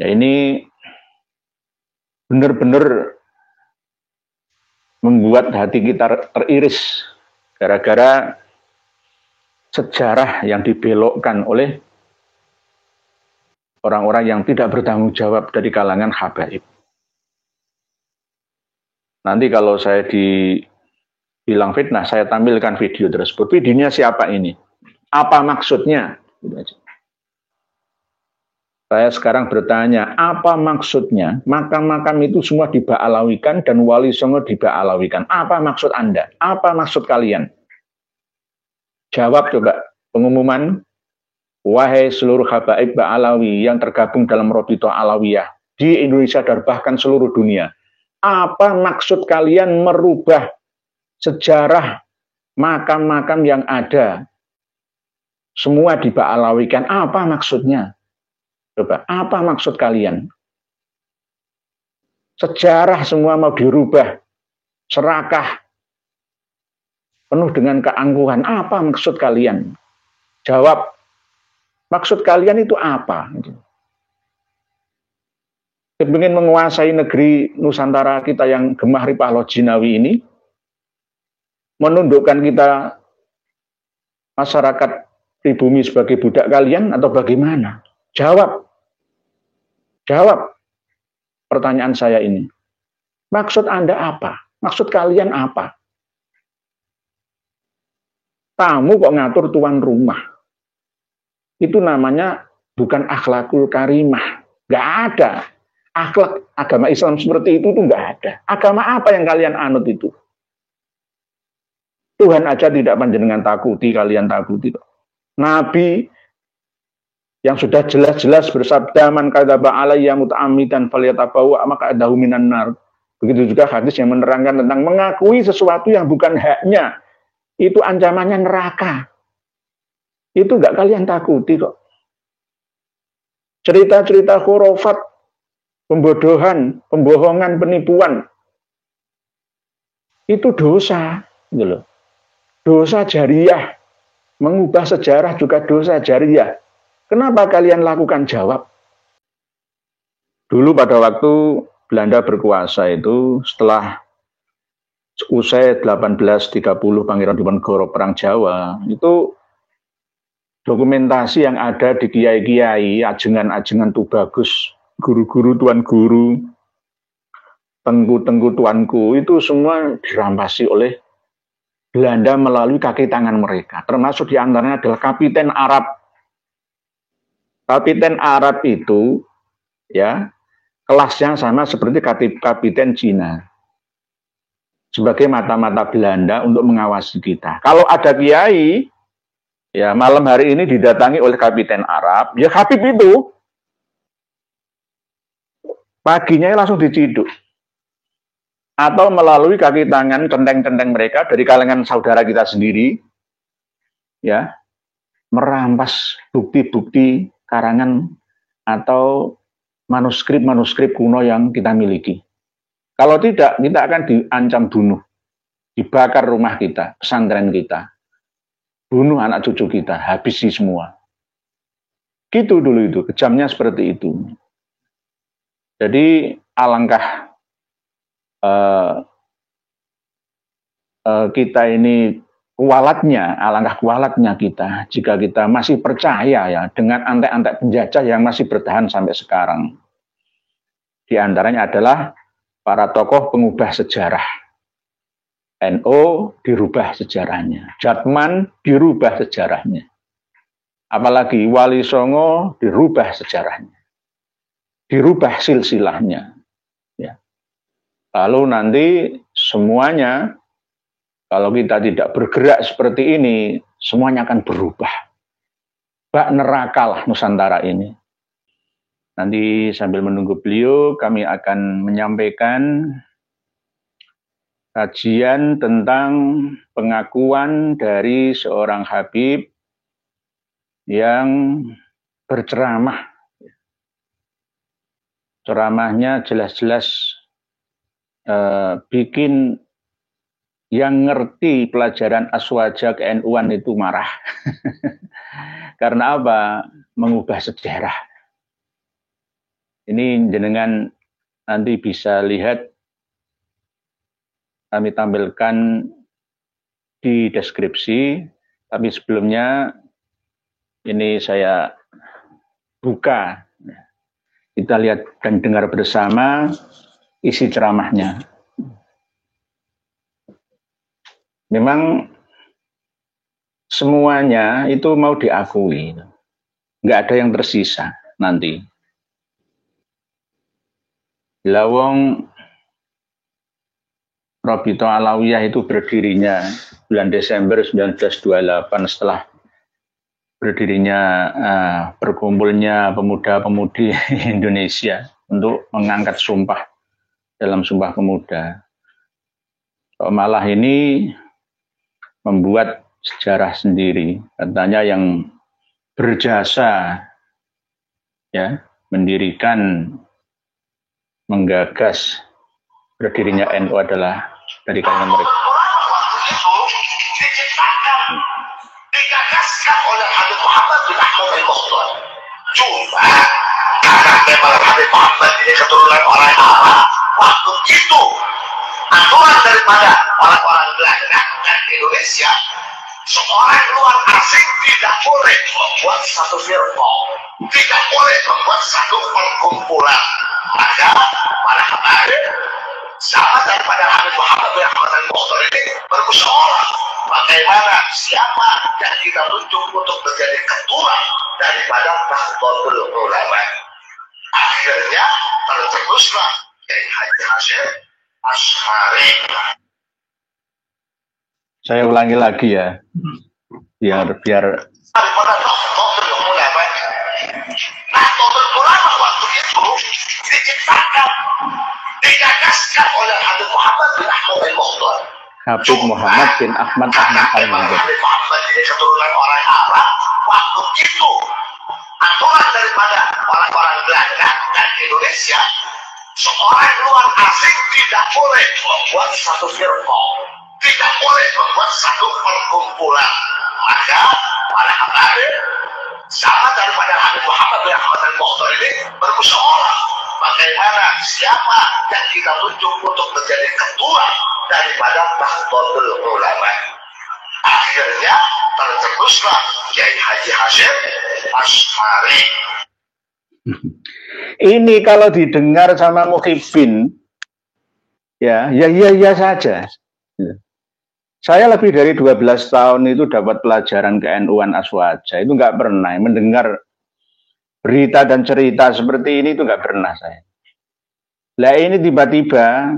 Ya ini benar-benar membuat hati kita teriris gara-gara sejarah yang dibelokkan oleh orang-orang yang tidak bertanggung jawab dari kalangan habaib. Nanti kalau saya dibilang fitnah, saya tampilkan video tersebut. Videonya siapa ini? Apa maksudnya? Saya sekarang bertanya, apa maksudnya? Makam-makam itu semua diba'alawikan dan Wali Songo diba'alawikan. Apa maksud Anda? Apa maksud kalian? Jawab coba. Pengumuman, wahai seluruh habaib Ba'alawi yang tergabung dalam Robito Alawiyah di Indonesia dan bahkan seluruh dunia. Apa maksud kalian merubah sejarah makam-makam yang ada? Semua diba'alawikan. Apa maksudnya? Coba, apa maksud kalian? Sejarah semua mau dirubah, serakah, penuh dengan keangkuhan. Apa maksud kalian? Jawab, maksud kalian itu apa? Ingin menguasai negeri Nusantara kita yang gemah ripah Jinawi ini, menundukkan kita masyarakat pribumi sebagai budak kalian atau bagaimana? Jawab. Jawab pertanyaan saya ini. Maksud Anda apa? Maksud kalian apa? Tamu kok ngatur tuan rumah. Itu namanya bukan akhlakul karimah. Gak ada. Akhlak agama Islam seperti itu tuh gak ada. Agama apa yang kalian anut itu? Tuhan aja tidak panjenengan takuti, kalian takuti. Nabi yang sudah jelas-jelas bersabda man kadzaba alayya muta'ammidan falyatabawa maka adahu minan nar. Begitu juga hadis yang menerangkan tentang mengakui sesuatu yang bukan haknya. Itu ancamannya neraka. Itu enggak kalian takuti kok. Cerita-cerita khurafat, pembodohan, pembohongan, penipuan. Itu dosa, gitu loh. Dosa jariah. Mengubah sejarah juga dosa jariah. Kenapa kalian lakukan? Jawab. Dulu pada waktu Belanda berkuasa itu setelah usai 1830 Pangeran Diponegoro Perang Jawa, itu dokumentasi yang ada di kiai-kiai, ajengan-ajengan tuh bagus, guru-guru, tuan guru, tengku-tengku tuanku, itu semua dirampasi oleh Belanda melalui kaki tangan mereka. Termasuk diantaranya adalah Kapiten Arab. Kapiten Arab itu ya kelasnya sama seperti Kapiten Cina. Sebagai mata-mata Belanda untuk mengawasi kita. Kalau ada kiai, ya malam hari ini didatangi oleh Kapiten Arab, ya Habib itu paginya langsung diciduk. Atau melalui kaki tangan centeng-centeng mereka dari kalangan saudara kita sendiri, ya merampas bukti-bukti karangan atau manuskrip-manuskrip kuno yang kita miliki. Kalau tidak, kita akan diancam bunuh, dibakar rumah kita, pesantren kita, bunuh anak cucu kita, habisi semua. Gitu dulu itu, kejamnya seperti itu. Jadi alangkah kita ini kualatnya, alangkah kualatnya kita jika kita masih percaya ya dengan antek-antek penjajah yang masih bertahan sampai sekarang. Di antaranya adalah para tokoh pengubah sejarah. NU dirubah sejarahnya, Jatman dirubah sejarahnya. Apalagi Wali Songo dirubah sejarahnya. Dirubah silsilahnya. Ya. Lalu nanti semuanya kalau kita tidak bergerak seperti ini, semuanya akan berubah. Bak neraka lah Nusantara ini. Nanti sambil menunggu beliau, kami akan menyampaikan kajian tentang pengakuan dari seorang Habib yang berceramah. Ceramahnya jelas-jelas bikin yang ngerti pelajaran aswaja ke-NU-an itu marah. Karena apa? Mengubah sejarah. Ini jenengan nanti bisa lihat, kami tampilkan di deskripsi, tapi sebelumnya ini saya buka. Kita lihat dan dengar bersama isi ceramahnya. Memang semuanya itu mau diakui, nggak ada yang tersisa nanti. Lawong Robito Alawiyah itu berdirinya bulan Desember 1928 setelah berdirinya berkumpulnya pemuda-pemudi Indonesia untuk mengangkat sumpah dalam Sumpah Pemuda. Malah ini membuat sejarah sendiri, katanya yang berjasa ya mendirikan, menggagas berdirinya NU adalah dari kalangan mereka. Digagaskan oleh Habib Muhammad bin Ahmad al-Mukhtar. Cuma karena memang Habib Muhammad ini keturunan orang Arab, waktu itu aturan daripada orang-orang Belanda dan Indonesia, seorang luar asing tidak boleh membuat satu firqa, tidak boleh membuat satu perkumpulan. Maka pada kemarin sama daripada Habib Muhammad bin Ahmad al-Mukhtar ini bermusyawarah bagaimana siapa yang kita tunjuk untuk menjadi ketua daripada Nahdlatul Ulama. Akhirnya tercetuslah Kiai Haji Hasyim Asy'ari. Saya ulangi lagi ya, biar daripada Nahdlatul Ulama. Nahdlatul Ulama waktu itu diciptakan, digagaskan oleh Habib Muhammad bin Ahmad al-Mukhtar. Habib Muhammad bin Ahmad al-Mukhtar. Habib Muhammad ini keturunan orang Arab, waktu itu aturan daripada orang-orang Belanda dan Indonesia, seorang luar asing tidak boleh membuat satu firqa, tidak boleh membuat satu perkumpulan. Maka pada kemarin sama daripada Habib Muhammad bin Ahmad al-Mukhtar ini bermusyawarah bagaimana siapa yang kita tunjuk untuk menjadi ketua daripada Nahdlatul Ulama. Akhirnya tercetuslah Kiai Haji Hasyim Asy'ari. Ini kalau didengar sama Muhyiddin, ya saja. Saya lebih dari 12 tahun itu dapat pelajaran ke-NU-an Aswaja, itu nggak pernah mendengar berita dan cerita seperti ini, itu nggak pernah saya. Lah ini tiba-tiba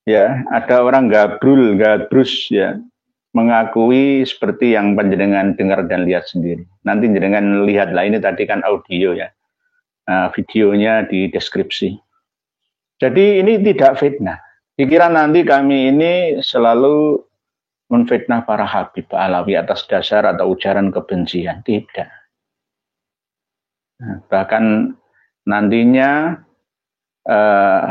ya ada orang gabrus ya mengakui seperti yang panjenengan dengar dan lihat sendiri. Nanti jenengan lihat lah, ini tadi kan audio ya, videonya di deskripsi. Jadi ini tidak fitnah. Dikira nanti kami ini selalu menfitnah para Habib Alawi atas dasar atau ujaran kebencian. Tidak. Bahkan nantinya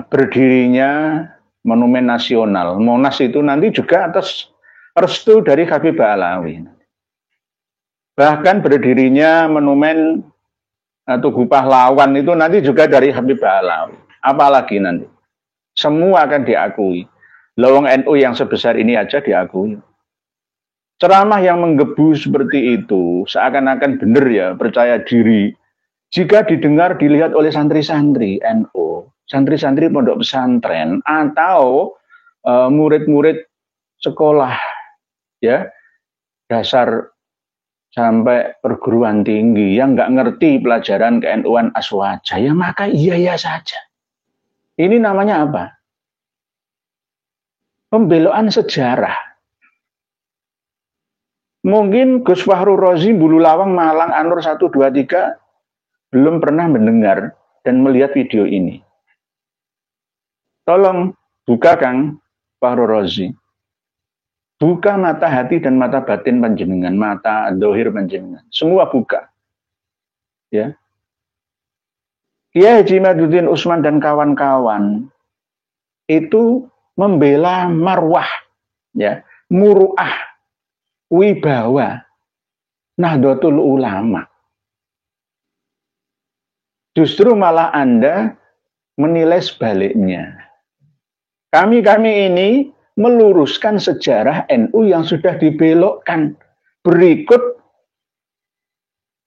berdirinya Monumen Nasional Monas itu nanti juga atas restu dari Habib Alawi. Bahkan berdirinya Monumen Tugu Pahlawan itu nanti juga dari Habib Alawi. Apalagi nanti semua akan diakui. Lawang NU yang sebesar ini aja diakui. Ceramah yang menggebu seperti itu seakan-akan benar ya, percaya diri. Jika didengar, dilihat oleh santri-santri NU, santri-santri pondok pesantren, atau murid-murid sekolah ya dasar sampai perguruan tinggi yang nggak ngerti pelajaran ke-NU-an Aswaja, ya maka iya saja. Ini namanya apa? Pembeloan sejarah. Mungkin Gus Fahru Rozi, Bulu Lawang, Malang, Anur 123 belum pernah mendengar dan melihat video ini. Tolong buka Kang Fahru Rozi. Buka mata hati dan mata batin panjenengan, mata dohir panjenengan. Semua buka. Ya. Kiai Haji Imaduddin Usman dan kawan-kawan itu membela marwah, ya, muruah, wibawa Nahdlatul Ulama. Justru malah Anda menilai sebaliknya. Kami ini meluruskan sejarah NU yang sudah dibelokkan. Berikut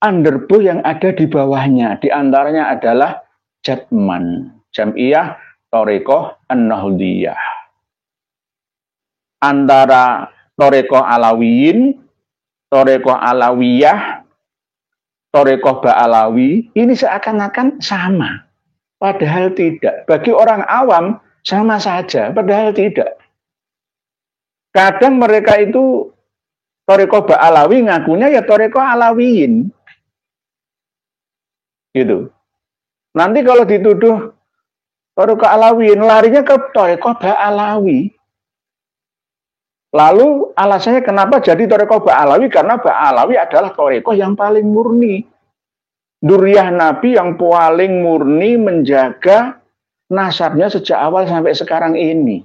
underbow yang ada di bawahnya. Di antaranya adalah Jatman, Jam'iyah Thariqah An-Nahdliyah. Antara Thariqah Alawiyin, Thariqah Alawiyah, Thariqah Ba'alawi, ini seakan-akan sama. Padahal tidak. Bagi orang awam, sama saja. Padahal tidak. Kadang mereka itu Thariqah Ba'alawi ngakunya ya Thariqah Alawiyin. Gitu. Nanti kalau dituduh Thariqah Alawiyin, larinya ke Thariqah Ba'alawi. Lalu alasannya kenapa jadi Thariqah Ba'alawi? Karena Ba'alawi adalah Thariqah yang paling murni. Duriyah Nabi yang paling murni menjaga nasabnya sejak awal sampai sekarang ini.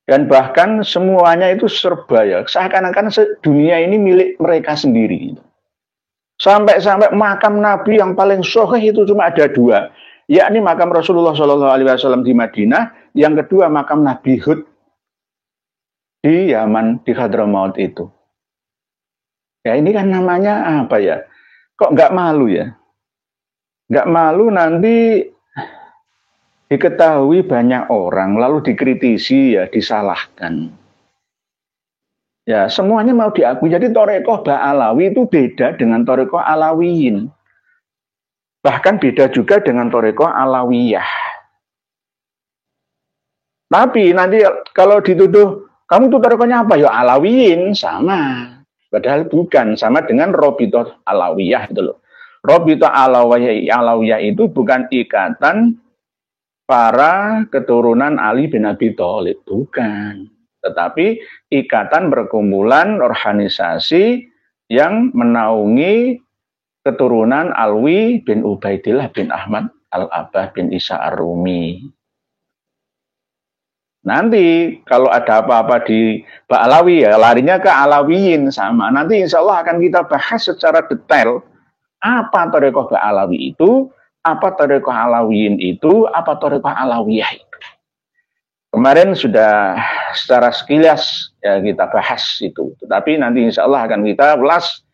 Dan bahkan semuanya itu serba ya. Seakan-akan dunia ini milik mereka sendiri. Sampai-sampai makam Nabi yang paling sahih itu cuma ada 2, yakni makam Rasulullah SAW di Madinah, yang kedua makam Nabi Hud di Yaman, di Hadramaut itu. Ya ini kan namanya apa ya? Kok nggak malu ya? Nggak malu nanti diketahui banyak orang, lalu dikritisi ya, disalahkan. Ya, semuanya mau diakui. Jadi Thariqah Ba'alawi itu beda dengan Thariqah Alawiyin. Bahkan beda juga dengan Thariqah Alawiyah. Tapi nanti kalau dituduh, kamu tuh Thariqahnya apa? Ya Alawiyin, sama. Padahal bukan, sama dengan Robitoh Alawiyah itu loh. Robitoh Alawiyah itu bukan ikatan para keturunan Ali bin Abi Thalib, bukan. Tetapi ikatan perkumpulan organisasi yang menaungi keturunan Alwi bin Ubaidillah bin Ahmad Al-Abbah bin Isa Ar-Rumi. Nanti kalau ada apa-apa di Ba'alawi ya larinya ke Alawiyin sama. Nanti insya Allah akan kita bahas secara detail apa Thariqah Ba'alawi itu, apa Thariqah Alawiyin itu, apa Thariqah Alawiyah itu. Kemarin sudah secara sekilas ya kita bahas itu, tetapi nanti insya Allah akan kita ulas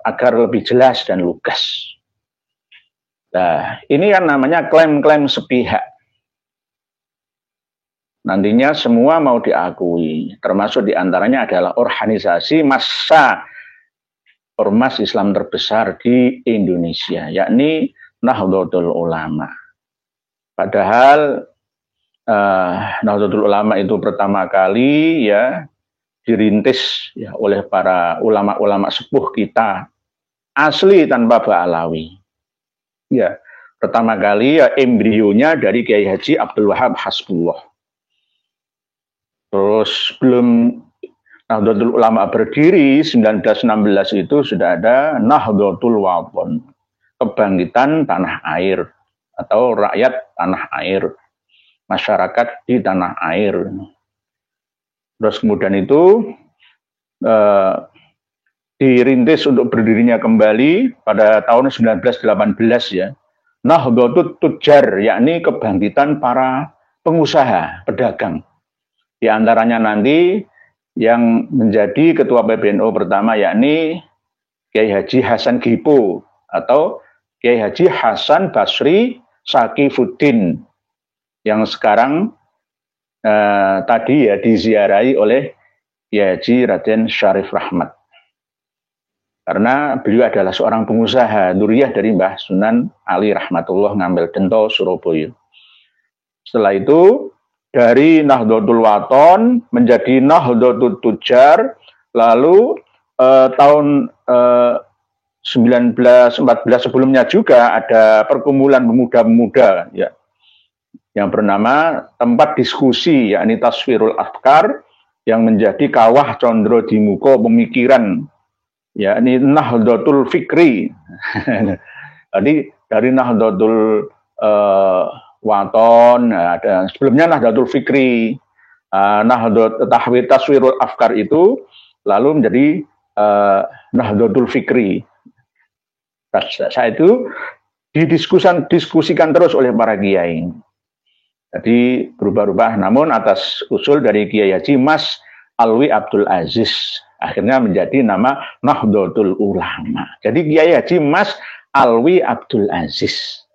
agar lebih jelas dan lugas. Nah, ini kan namanya klaim-klaim sepihak. Nantinya semua mau diakui, termasuk diantaranya adalah organisasi massa ormas Islam terbesar di Indonesia, yakni Nahdlatul Ulama. Padahal Nahdlatul Ulama itu pertama kali ya dirintis ya oleh para ulama-ulama sepuh kita asli tanpa Ba'alawi. Ya, pertama kali ya embrionya dari Kiai Haji Abdul Wahab Hasbullah. Terus sebelum Nahdlatul Ulama berdiri 1916 itu sudah ada Nahdlatul Wathon, kebangkitan tanah air atau rakyat tanah air. Masyarakat di tanah air. Terus kemudian itu dirintis untuk berdirinya kembali pada tahun 1918 ya. Nahdlatul Tujar, yakni kebangkitan para pengusaha, pedagang. Di antaranya nanti yang menjadi ketua PBNU pertama yakni Kiai Haji Hasan Gipo atau Kiai Haji Hasan Basri Sakifuddin, yang sekarang tadi ya diziarahi oleh Kiai Haji Raden Syarif Rahmat. Karena beliau adalah seorang pengusaha, dzurriyyah dari Mbah Sunan Ali Rahmatullah Ngambil Dento, Surabaya. Setelah itu dari Nahdlatul Wathon menjadi Nahdlatul Tujar, lalu tahun 1914 sebelumnya juga ada perkumpulan pemuda-pemuda ya, yang bernama Tempat Diskusi, yakni Tasfirul Afkar, yang menjadi kawah condro di muka pemikiran, yakni Nahdlatul Fikri. Jadi dari Nahdlatul Wathon, ada sebelumnya Nahdlatul Fikri, Nahdlatul Tasfirul Afkar itu lalu menjadi Nahdlatul Fikri. Saat itu didiskusikan terus oleh para kiai. Jadi berubah-ubah, namun atas usul dari Kiai Haji Mas Alwi Abdul Aziz, akhirnya menjadi nama Nahdlatul Ulama. Jadi Kiai Haji Mas Alwi Abdul Aziz.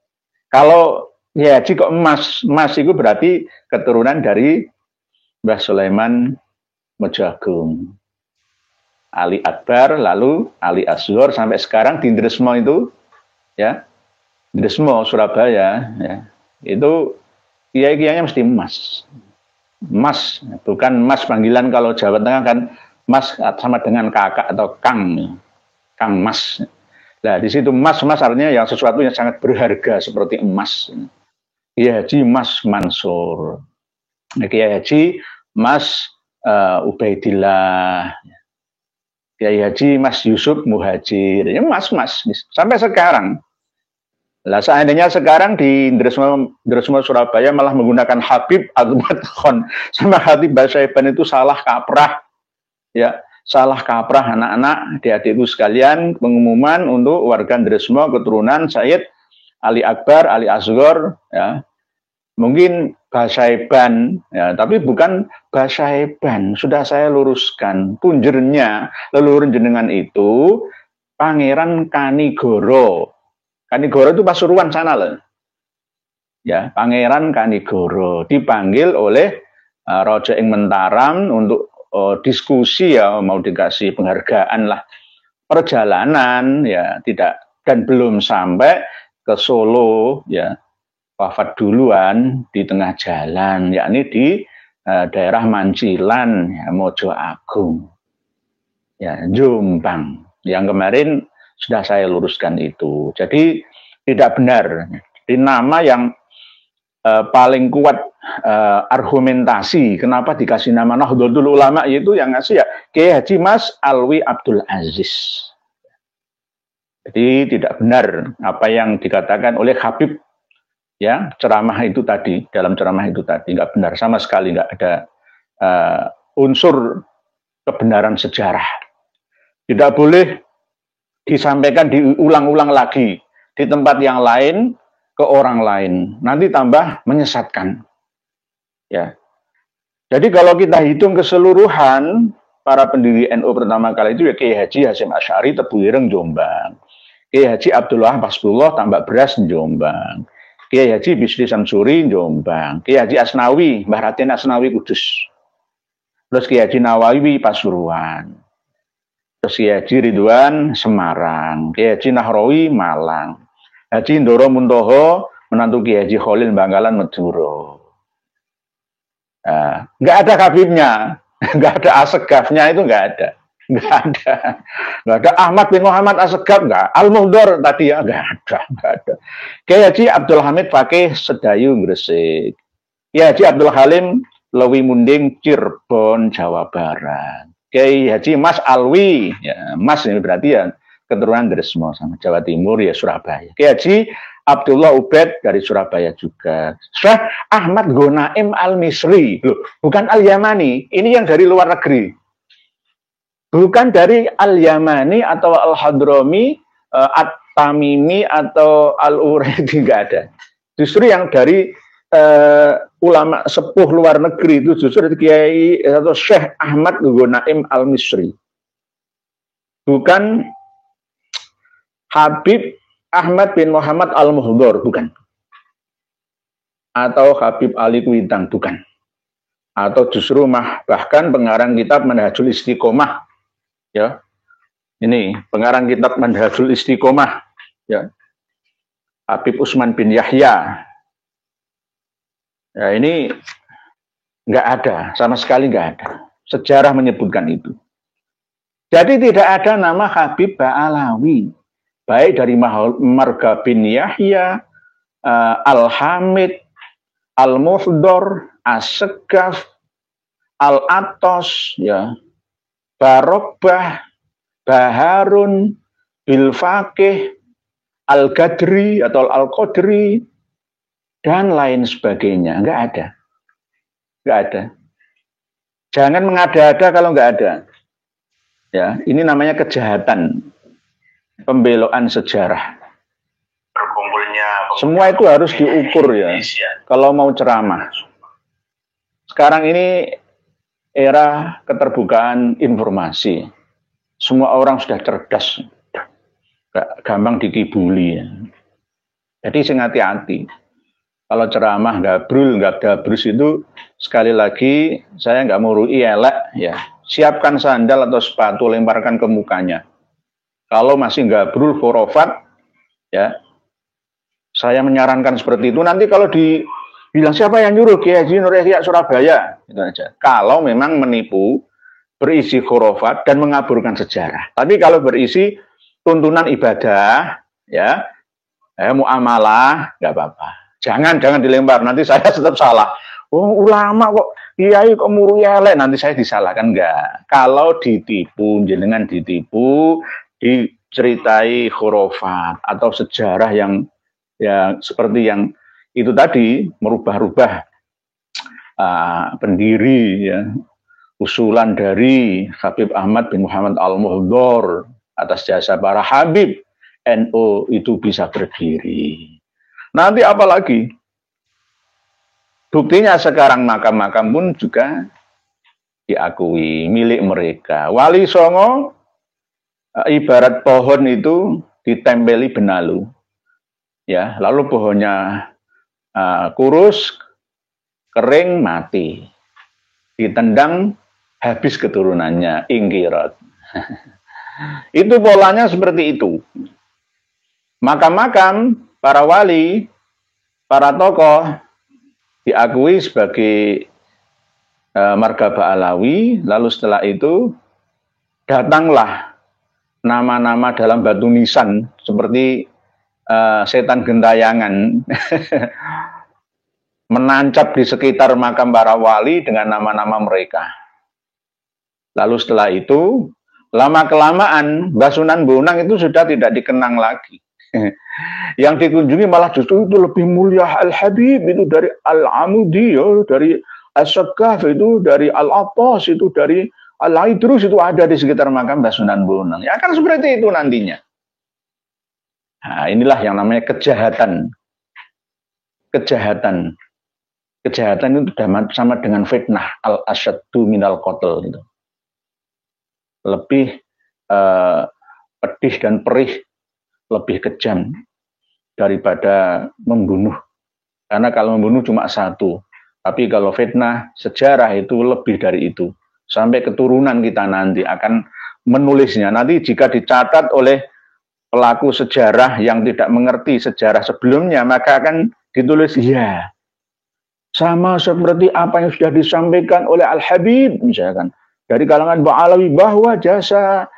Kalau Kiai Haji kok Mas itu berarti keturunan dari Mbah Sulaiman Mojoagung, Ali Akbar, lalu Ali Asghar, sampai sekarang di Ndresmo itu, ya, Ndresmo Surabaya, ya, itu kiai-kiainya mesti Mas, bukan Mas panggilan. Kalau Jawa Tengah kan Mas sama dengan kakak atau Kang Mas. Nah, di situ Mas artinya yang sesuatu yang sangat berharga seperti emas. Kiai Haji Mas Mansur, Kiai Haji Mas Ubaidillah, Kiai Haji Mas Yusuf Muhajir, ya Mas sampai sekarang. Lah seandainya sekarang di Ndresmo Surabaya malah menggunakan Habib Ahmad Khon sama Habib Basaiban, itu salah kaprah, ya, salah kaprah anak-anak, adik-adik itu sekalian. Pengumuman untuk warga Ndresmo keturunan Sayyid Ali Akbar, Ali Asghar, ya, mungkin Basaiban, ya, tapi bukan Basaiban. Sudah saya luruskan, punjernya leluhur jenengan itu Pangeran Kanigoro. Kanigoro itu Pasuruan sana loh. Ya, Pangeran Kanigoro dipanggil oleh Raja ing Mentaram untuk diskusi, ya, mau dikasih penghargaan lah. Perjalanan, ya, tidak, dan belum sampai ke Solo, ya, wafat duluan di tengah jalan, yakni di daerah Mancilan, ya, Mojoagung, ya, Jombang, yang kemarin sudah saya luruskan itu. Jadi tidak benar. Di nama yang paling kuat argumentasi kenapa dikasih nama Nahdlatul Ulama itu yang ngasih ya Kiai Haji Mas Alwi Abdul Aziz. Jadi tidak benar apa yang dikatakan oleh Habib, ya, ceramah itu tadi, dalam ceramah itu tadi nggak benar sama sekali, nggak ada unsur kebenaran sejarah. Tidak boleh disampaikan diulang-ulang lagi di tempat yang lain ke orang lain, nanti tambah menyesatkan, ya. Jadi kalau kita hitung keseluruhan para pendiri NU pertama kali itu, ya, Kiai Haji Hasyim Asy'ari Tebuireng Jombang, Kiai Haji Abdullah Hasbullah Tambak Beras Jombang, Kiai Haji Bisri Samsuri Jombang, Kiai Haji Asnawi Mbah Raden Asnawi Kudus, terus Kiai Haji Nawawi Pasuruan, terus Kiai Haji Ridwan Semarang, Kiai Haji Nahrawi Malang, Haji Ndoro Muntoho menantu Kiai Haji Khalil Bangkalan Maduro. Nggak ada kabibnya, nggak ada asegafnya, itu nggak ada. Nggak ada Ahmad bin Muhammad Asegaf, nggak. Al-Muhdor tadi, ya, nggak ada. Kiai Haji Abdul Hamid Fakih Sedayu Gresik, Kiai Haji Abdul Halim Lewi Munding Cirebon Jawa Barat, Kiai Haji Mas Alwi, ya, Mas ini berarti ya keturunan Ndresmo sama Jawa Timur, ya, Surabaya. Kiai Haji Abdullah Ubed dari Surabaya juga. Syekh Ahmad Ghonaim Al-Misri, loh, bukan Al-Yamani, ini yang dari luar negeri. Bukan dari Al-Yamani atau Al-Hadrami, At-Tamimi atau Al-Uraidi, nggak ada. Justru yang dari ulama sepuh luar negeri itu justru dari Kiai atau Syekh Ahmad Ghonaim Al-Misri. Bukan Habib Ahmad bin Muhammad Al-Muhdor, bukan. Atau Habib Ali Kuitang, bukan. Atau justru bahkan pengarang kitab Manhajul Istiqomah, ya. Ini pengarang kitab Manhajul Istiqomah, ya. Habib Usman bin Yahya. Ya, ini nggak ada, sama sekali nggak ada. Sejarah menyebutkan itu. Jadi tidak ada nama Habib Ba'alawi, baik dari Marga bin Yahya, Al-Hamid, Al-Muhdor, As-Segaf, Al-Atos, ya, Barokbah, Baharun, Bilfaqih, Al-Gadri atau Al-Qadri, dan lain sebagainya. Nggak ada. Nggak ada. Jangan mengada-ada kalau nggak ada. Ya, ini namanya kejahatan, pembelokan sejarah. Semua itu harus diukur ya. Kalau mau ceramah. Sekarang ini era keterbukaan informasi. Semua orang sudah cerdas. Gampang dikibuli ya. Jadi sing hati-hati. Kalau ceramah gabrul, nggak gabrus itu sekali lagi saya nggak mau rui elek ya. Siapkan sandal atau sepatu, lemparkan ke mukanya. Kalau masih gabrul khurafat ya, saya menyarankan seperti itu. Nanti kalau dibilang siapa yang nyuruh Kiai Haji Nur Yahya Surabaya, itu aja. Kalau memang menipu, berisi khurafat dan mengaburkan sejarah. Tapi kalau berisi tuntunan ibadah, ya, muamalah, nggak apa-apa. Jangan dilempar. Nanti saya tetap salah. Oh, ulama kok kiai kok muru elek, nanti saya disalahkan enggak. Kalau ditipu, jenengan ditipu, diceritai khurafat atau sejarah yang ya seperti yang itu tadi merubah-rubah pendiri ya, usulan dari Habib Ahmad bin Muhammad Al-Muhdhor atas jasa para Habib NU itu bisa berdiri. Nanti apalagi? Buktinya sekarang makam-makam pun juga diakui milik mereka. Wali Songo ibarat pohon itu ditempeli benalu. Ya, lalu pohonnya kurus, kering, mati. Ditendang, habis keturunannya, ingkirat. Itu polanya seperti itu. Makam-makam para wali, para tokoh diakui sebagai margaba alawi, lalu setelah itu datanglah nama-nama dalam batu nisan seperti setan gentayangan menancap di sekitar makam para wali dengan nama-nama mereka. Lalu setelah itu lama-kelamaan Mbah Sunan Bonang itu sudah tidak dikenang lagi. Yang dikunjungi malah justru itu lebih mulia Al-Habib itu dari Al-Amudi, dari As-Sagaf itu, dari Al-Attas itu, dari Al-Aidrus itu ada di sekitar makam Mbah Sunan Bonang. Ya kan seperti itu nantinya. Nah, inilah yang namanya kejahatan. Kejahatan itu sama dengan fitnah, al-asyaddu minal qatl itu. Lebih pedih dan perih, lebih kejam daripada membunuh. Karena kalau membunuh cuma satu, tapi kalau fitnah sejarah itu lebih dari itu. Sampai keturunan kita nanti akan menulisnya. Nanti jika dicatat oleh pelaku sejarah yang tidak mengerti sejarah sebelumnya, maka akan ditulis, ya, sama seperti apa yang sudah disampaikan oleh Al-Habib, misalkan, dari kalangan Ba'alawi, bahwa jasa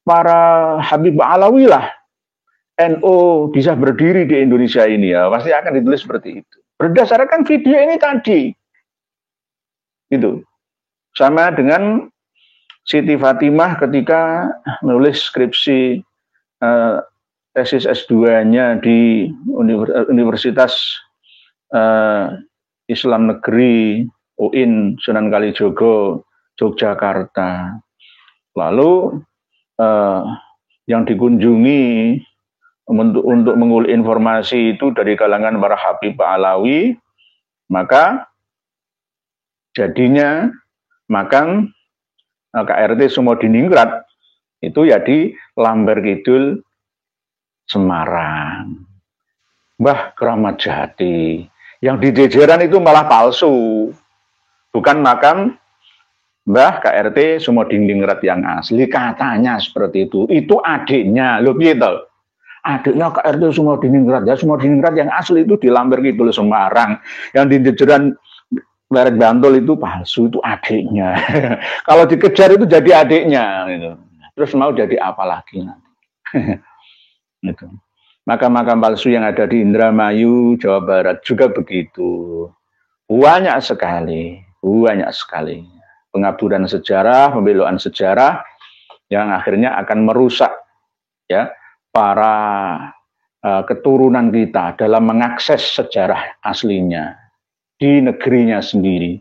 para Habib Ba'alawi lah NU bisa berdiri di Indonesia ini, ya pasti akan ditulis seperti itu. Berdasarkan video ini tadi, itu sama dengan Siti Fatimah ketika menulis skripsi tesis S2-nya di Universitas Islam Negeri UIN Sunan Kalijogo, Yogyakarta. Lalu yang dikunjungi untuk mengulik informasi itu dari kalangan para Habib Alawi, maka jadinya makam KRT Sumodiningrat itu ya di Lamber Kidul, Semarang. Mbah Keramat Jati. Yang di Jejeran itu malah palsu. Bukan makam Mbah KRT Sumodiningrat yang asli, katanya seperti itu. Itu adiknya, loh gitu. Adiknya KRT Sumodiningrat, ya Sumodiningrat yang asli itu di Lamber Kidul, Semarang. Yang di Jejeran Barat Bantul itu palsu, itu adiknya. Kalau dikejar itu jadi adiknya. Gitu. Terus mau jadi apa lagi nanti? Gitu. Makam-makam palsu yang ada di Indramayu, Jawa Barat juga begitu. Banyak sekali. Pengaburan sejarah, pembeloan sejarah yang akhirnya akan merusak ya para keturunan kita dalam mengakses sejarah aslinya di negerinya sendiri.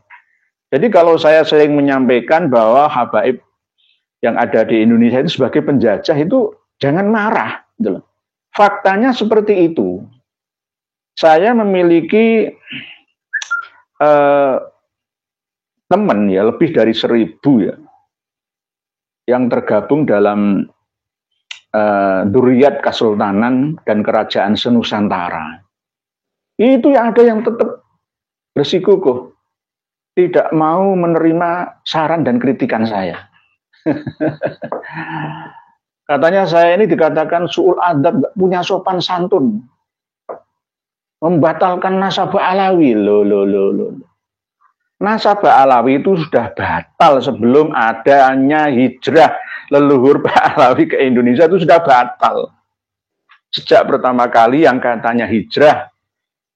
Jadi kalau saya sering menyampaikan bahwa habaib yang ada di Indonesia itu sebagai penjajah itu jangan marah, gitu loh. Faktanya seperti itu. Saya memiliki teman ya, lebih dari 1.000 ya, yang tergabung dalam Duriyat Kesultanan dan Kerajaan Senusantara. Itu yang ada yang tetap bersikukuh, tidak mau menerima saran dan kritikan saya. Katanya saya ini dikatakan su'ul adab, gak punya sopan santun, membatalkan nasabah Alawi. Loh. Nasabah Alawi itu sudah batal sebelum adanya hijrah leluhur Pak Alawi ke Indonesia, itu sudah batal. Sejak pertama kali yang katanya hijrah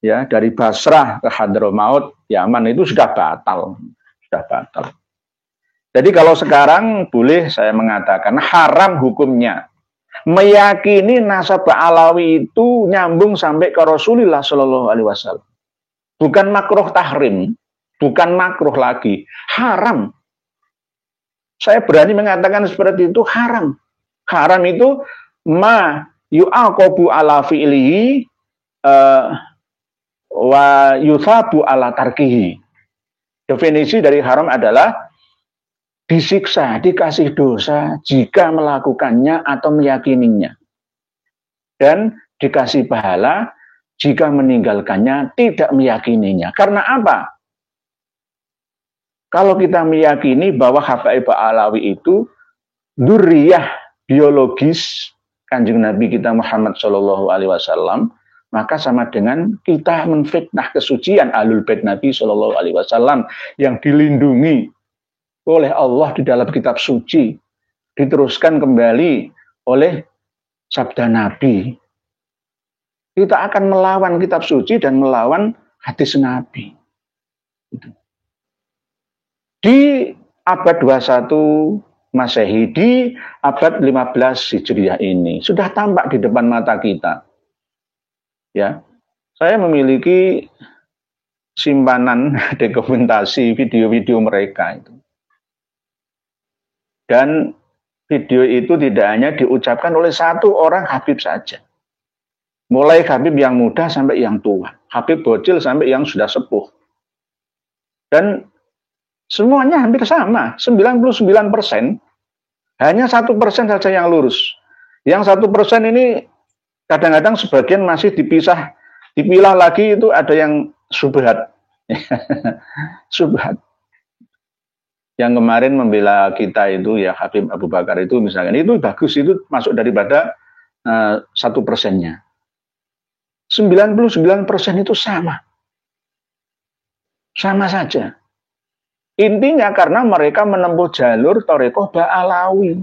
ya dari Basrah ke Hadramaut, Yaman, itu sudah batal. Jadi kalau sekarang boleh saya mengatakan haram hukumnya meyakini nasabah Alawi itu nyambung sampai ke Rasulullah Shallallahu Alaihi Wasallam. Bukan makruh tahrim, bukan makruh lagi, haram. Saya berani mengatakan seperti itu, haram. Haram itu ma yu'aqabu ala fi'lihi wa yuthabu ala tarkihi. Definisi dari haram adalah disiksa, dikasih dosa jika melakukannya atau meyakininya. Dan dikasih pahala jika meninggalkannya, tidak meyakininya. Karena apa? Kalau kita meyakini bahwa Habaib Alawi itu dzurriyyah biologis Kanjeng Nabi kita Muhammad Shallallahu Alaihi Wasallam, maka sama dengan kita menfitnah kesucian Ahlul Bait Nabi Shallallahu Alaihi Wasallam yang dilindungi oleh Allah di dalam kitab suci, diteruskan kembali oleh sabda Nabi. Kita akan melawan kitab suci dan melawan hadis Nabi. Di abad 21 Masehi, di abad 15 Hijriah ini sudah tampak di depan mata kita. Ya, saya memiliki simpanan dokumentasi video-video mereka itu. Dan video itu tidak hanya diucapkan oleh satu orang Habib saja. Mulai Habib yang muda sampai yang tua, Habib bocil sampai yang sudah sepuh. Dan semuanya hampir sama, 99%, hanya 1% saja yang lurus. Yang 1% ini kadang-kadang sebagian masih dipilah lagi, itu ada yang subhat. Subhat. Yang kemarin membela kita itu ya Habib Abu Bakar itu misalkan, itu bagus, itu masuk daripada 1%-nya. 99% itu sama. Sama saja. Intinya karena mereka menempuh jalur Thariqah Ba'alawi.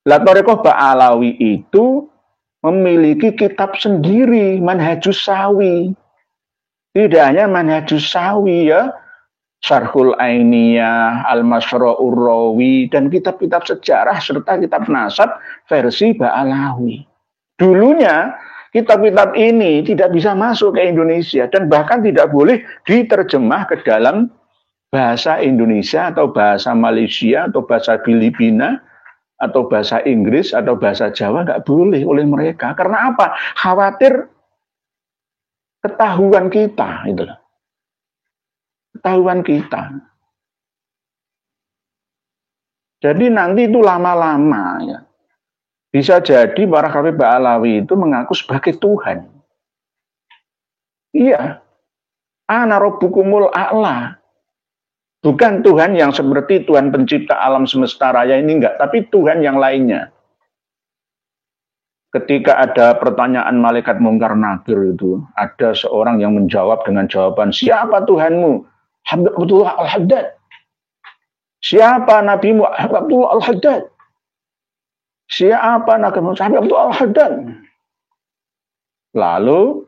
Lah Thariqah Ba'alawi itu memiliki kitab sendiri, Manhajus Sawi. Tidak hanya Manhajus Sawi ya, Syarhul Ainiyah, Al-Mashra'ur Rawi, dan kitab-kitab sejarah serta kitab nasab versi Ba'alawi. Dulunya kitab-kitab ini tidak bisa masuk ke Indonesia dan bahkan tidak boleh diterjemah ke dalam bahasa Indonesia atau bahasa Malaysia atau bahasa Filipina atau bahasa Inggris atau bahasa Jawa, nggak boleh oleh mereka. Karena apa? Khawatir ketahuan kita, itulah. Ketahuan kita. Jadi nanti itu lama-lama ya, bisa jadi para Habib Ba'alawi itu mengaku sebagai Tuhan. Iya. Ana rabbukumul a'la. Bukan Tuhan yang seperti Tuhan pencipta alam semesta raya ini, enggak, tapi Tuhan yang lainnya. Ketika ada pertanyaan malaikat Mungkar Nakir itu, ada seorang yang menjawab dengan jawaban, siapa Tuhanmu? Habib Abdullah Al-Haddad. Siapa nabimu? Habib Abdullah Al-Haddad. Siapa nabimu? Habib Abdullah Al-Haddad. Lalu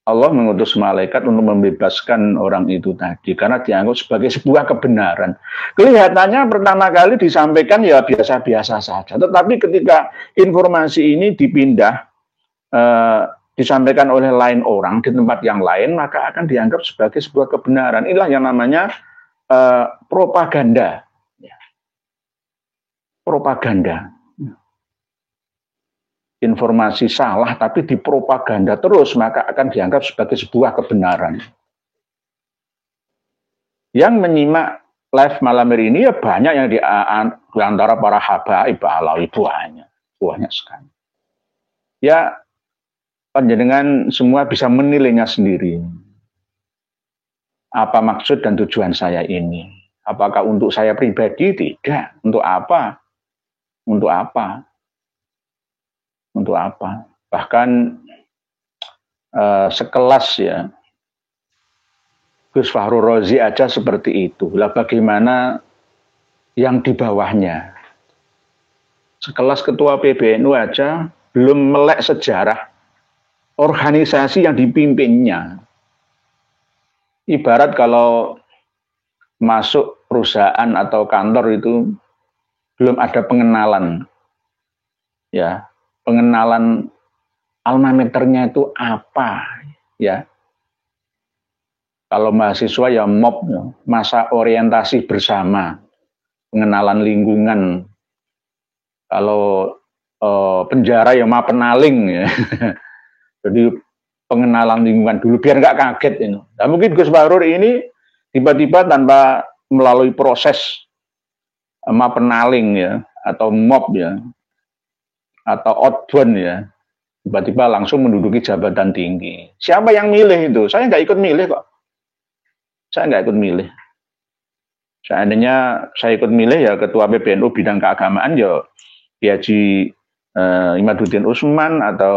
Allah mengutus malaikat untuk membebaskan orang itu tadi karena dianggap sebagai sebuah kebenaran. Kelihatannya pertama kali disampaikan ya biasa-biasa saja, tetapi ketika informasi ini dipindah disampaikan oleh lain orang di tempat yang lain, maka akan dianggap sebagai sebuah kebenaran. Inilah yang namanya propaganda. Propaganda. informasi salah tapi dipropaganda terus, maka akan dianggap sebagai sebuah kebenaran. Yang menyimak live malam hari ini ya banyak yang di antara para habaib alawi, banyak sekali. Ya panjenengan semua bisa menilainya sendiri. Apa maksud dan tujuan saya ini? Apakah untuk saya pribadi? Tidak. Untuk apa? Untuk apa? Untuk apa? Bahkan sekelas ya Gus Fahru Rozi aja seperti itu. Lah bagaimana yang di bawahnya? Sekelas ketua PBNU aja belum melek sejarah organisasi yang dipimpinnya. Ibarat kalau masuk perusahaan atau kantor itu belum ada pengenalan. Ya, pengenalan alma maternya itu apa, ya. Kalau mahasiswa ya MOB, masa orientasi bersama, pengenalan lingkungan. Kalau penjara ya mapenaling, ya. Jadi pengenalan lingkungan dulu biar nggak kaget ini. Nah, mungkin Gus Bahrur ini tiba-tiba tanpa melalui proses mapenaling ya atau MOB ya atau outbound ya, tiba-tiba langsung menduduki jabatan tinggi. Siapa yang milih itu? Saya nggak ikut milih kok. Saya nggak ikut milih. Seandainya saya ikut milih ya ketua PBNU bidang keagamaan ya Kiai Haji Imaduddin Usman atau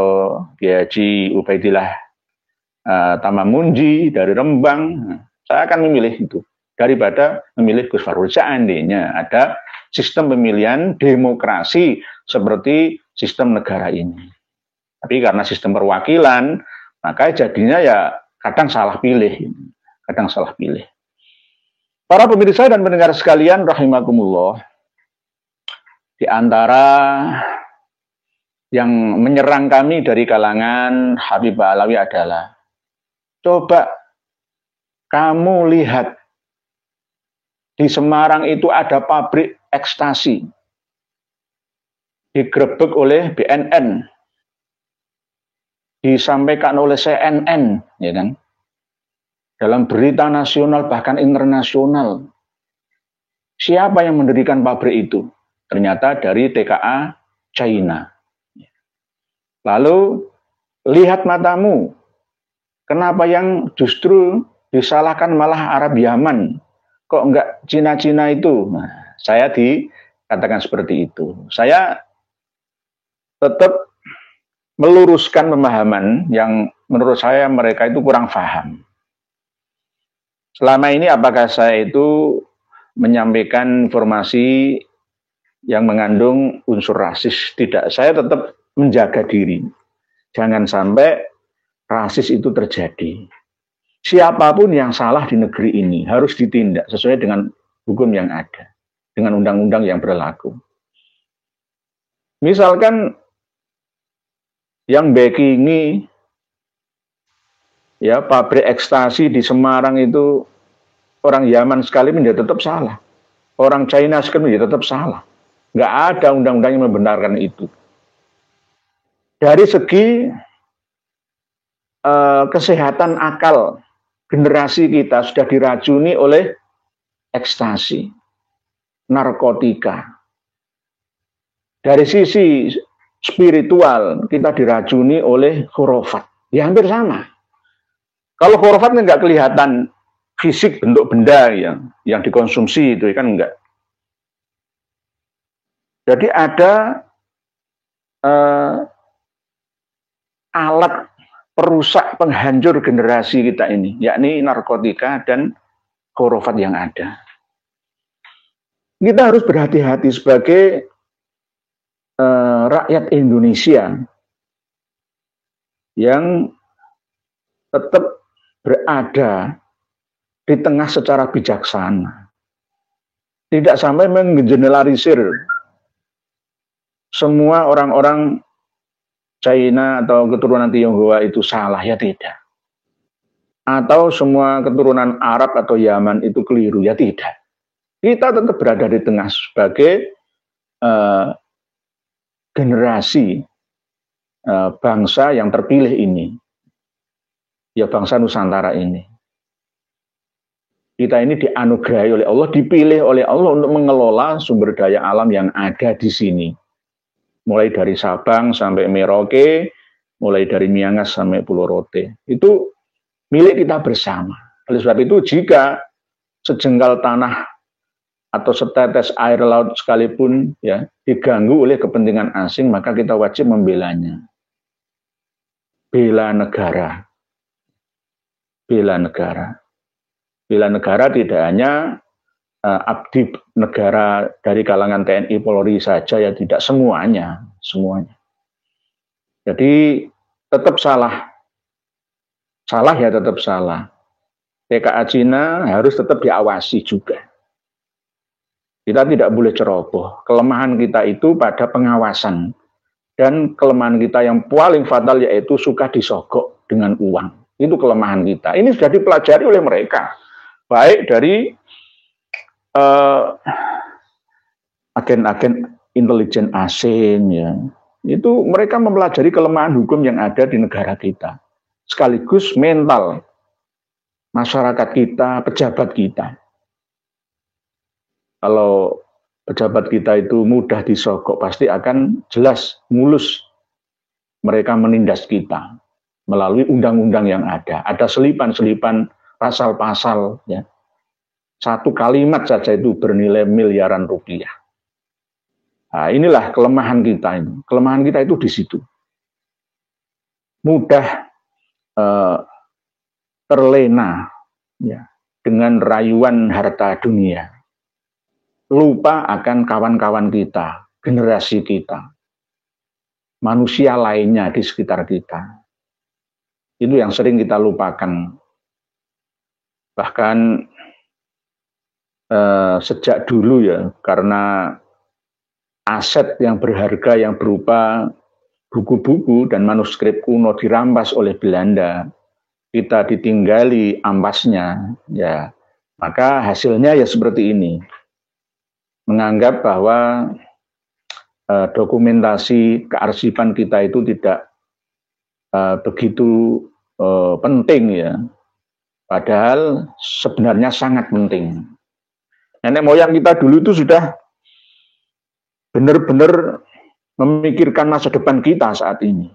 Kiai Haji Ubaidillah Tamamunji dari Rembang. Saya akan memilih itu daripada memilih Gus Bahrur. Seandainya ada sistem pemilihan demokrasi seperti sistem negara ini. Tapi karena sistem perwakilan, maka jadinya ya kadang salah pilih. Kadang salah pilih. Para pemirsa dan pendengar sekalian rahimakumullah, di antara yang menyerang kami dari kalangan Habib Alawi adalah, coba kamu lihat di Semarang itu ada pabrik ekstasi digerebek oleh BNN, disampaikan oleh CNN, ya kan? Dalam berita nasional bahkan internasional. Siapa yang mendirikan pabrik itu? Ternyata dari TKA China. Lalu lihat matamu, kenapa yang justru disalahkan malah Arab Yaman? Kok enggak Cina-Cina itu? Nah, saya dikatakan seperti itu. Saya tetap meluruskan pemahaman yang menurut saya mereka itu kurang paham. Selama ini apakah saya itu menyampaikan informasi yang mengandung unsur rasis? Tidak, saya tetap menjaga diri. Jangan sampai rasis itu terjadi. Siapapun yang salah di negeri ini harus ditindak sesuai dengan hukum yang ada, dengan undang-undang yang berlaku. Misalkan yang backingi ya pabrik ekstasi di Semarang itu orang Yaman sekalipun dia tetap salah. Orang China sekalipun dia tetap salah. Nggak ada undang-undang yang membenarkan itu. Dari segi kesehatan akal, generasi kita sudah diracuni oleh ekstasi, narkotika. Dari sisi spiritual, kita diracuni oleh khurafat. Ya hampir sama. Kalau khurafat nggak kelihatan fisik bentuk benda yang dikonsumsi itu kan enggak. Jadi ada alat perusak penghancur generasi kita ini, yakni narkotika dan khurafat yang ada. Kita harus berhati-hati sebagai rakyat Indonesia yang tetap berada di tengah secara bijaksana. Tidak sampai menggeneralisir semua orang-orang China atau keturunan Tionghoa itu salah, ya tidak. Atau semua keturunan Arab atau Yaman itu keliru, ya tidak. Kita tetap berada di tengah sebagai generasi bangsa yang terpilih ini, ya bangsa Nusantara ini. Kita ini dianugerahi oleh Allah, dipilih oleh Allah untuk mengelola sumber daya alam yang ada di sini. Mulai dari Sabang sampai Merauke, mulai dari Miangas sampai Pulau Rote. Itu milik kita bersama. Oleh sebab itu, jika sejengkal tanah atau setetes air laut sekalipun ya diganggu oleh kepentingan asing, maka kita wajib membelanya. Bela negara. Bela negara. Bela negara tidak hanya abdi negara dari kalangan TNI Polri saja, ya tidak semuanya. Jadi tetap salah ya tetap salah. TKA Cina harus tetap diawasi juga. Kita tidak boleh ceroboh. Kelemahan kita itu pada pengawasan, dan kelemahan kita yang paling fatal yaitu suka disogok dengan uang. Itu kelemahan kita. Ini sudah dipelajari oleh mereka, baik dari agen-agen intelijen asing ya. Itu mereka mempelajari kelemahan hukum yang ada di negara kita, sekaligus mental masyarakat kita, pejabat kita. Kalau pejabat kita itu mudah disogok, pasti akan jelas mulus mereka menindas kita melalui undang-undang yang ada. Ada selipan-selipan pasal-pasal ya. Satu kalimat saja itu bernilai miliaran rupiah. Nah, inilah kelemahan kita ini. Kelemahan kita itu di situ. Mudah terlena ya, dengan rayuan harta dunia. Lupa akan kawan-kawan kita, generasi kita, manusia lainnya di sekitar kita. Itu yang sering kita lupakan. Bahkan sejak dulu ya, karena aset yang berharga yang berupa buku-buku dan manuskrip kuno dirampas oleh Belanda, kita ditinggali ampasnya, ya maka hasilnya ya seperti ini. Menganggap bahwa dokumentasi kearsipan kita itu tidak begitu penting ya, padahal sebenarnya sangat penting. Nenek moyang kita dulu itu sudah benar-benar memikirkan masa depan kita saat ini.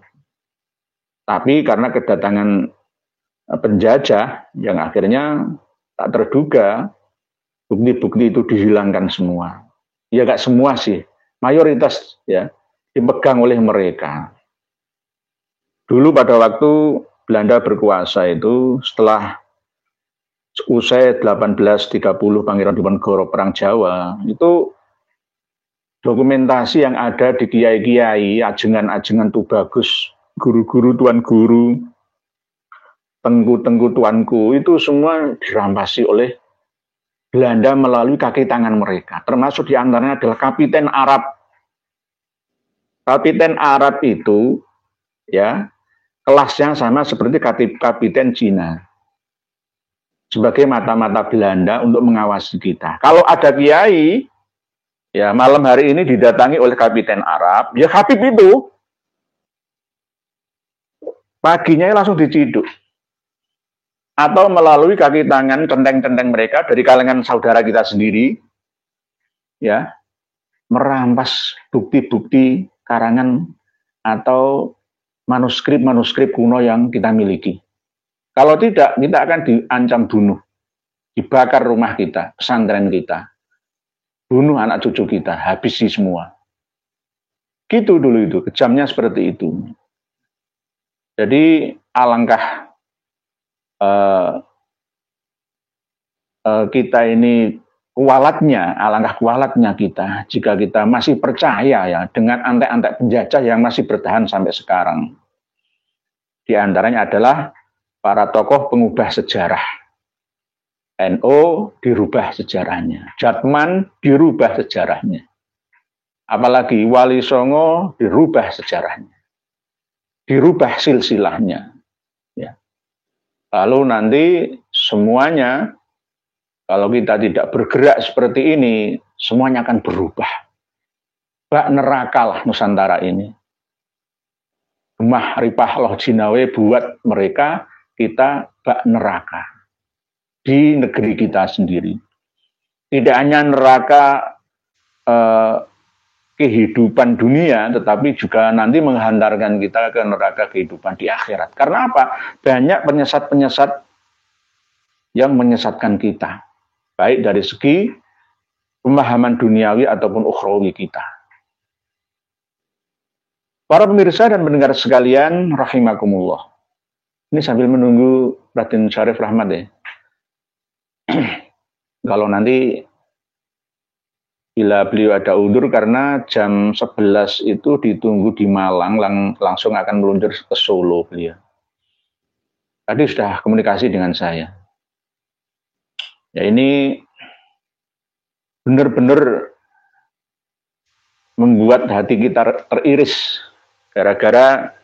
Tapi karena kedatangan penjajah yang akhirnya tak terduga, bukti-bukti itu dihilangkan semua. Ya gak semua sih, mayoritas ya dipegang oleh mereka. Dulu pada waktu Belanda berkuasa itu, setelah usai 1830 Pangeran Diponegoro Perang Jawa, itu dokumentasi yang ada di kiai-kiai, ajengan-ajengan Tubagus, guru-guru, tuan guru, tengku-tengku tuanku, itu semua dirampasi oleh Belanda melalui kaki tangan mereka. Termasuk diantaranya adalah Kapiten Arab. Kapiten Arab itu ya kelasnya sama seperti Kapiten Cina. Sebagai mata-mata Belanda untuk mengawasi kita. Kalau ada kiai, ya malam hari ini didatangi oleh Kapiten Arab, ya Habib itu paginya langsung diciduk. Atau melalui kaki tangan centeng-centeng mereka dari kalangan saudara kita sendiri, ya merampas bukti-bukti karangan atau manuskrip-manuskrip kuno yang kita miliki. Kalau tidak, kita akan diancam bunuh, dibakar rumah kita, pesantren kita, bunuh anak cucu kita, habisi semua. Gitu dulu itu, kejamnya seperti itu. Jadi alangkah kita ini alangkah kualatnya kita jika kita masih percaya ya dengan antek-antek penjajah yang masih bertahan sampai sekarang. Di antaranya adalah para tokoh pengubah sejarah. NU dirubah sejarahnya, Jatman dirubah sejarahnya, apalagi Wali Songo dirubah sejarahnya, dirubah silsilahnya. Ya. Lalu nanti semuanya, kalau kita tidak bergerak seperti ini, semuanya akan berubah. Bak neraka lah Nusantara ini. gemah ripah loh jinawe buat mereka kita bak neraka di negeri kita sendiri. Tidak hanya neraka kehidupan dunia, tetapi juga nanti menghantarkan kita ke neraka kehidupan di akhirat. Karena apa? Banyak penyesat-penyesat yang menyesatkan kita, baik dari segi pemahaman duniawi ataupun ukhrawi kita. Para pemirsa dan pendengar sekalian, rahimakumullah. Ini sambil menunggu Raden Syarif Rahmat ya. Kalau nanti bila beliau ada undur karena jam 11 itu ditunggu di Malang, langsung akan meluncur ke Solo beliau. Tadi sudah komunikasi dengan saya. Ya ini benar-benar membuat hati kita teriris gara-gara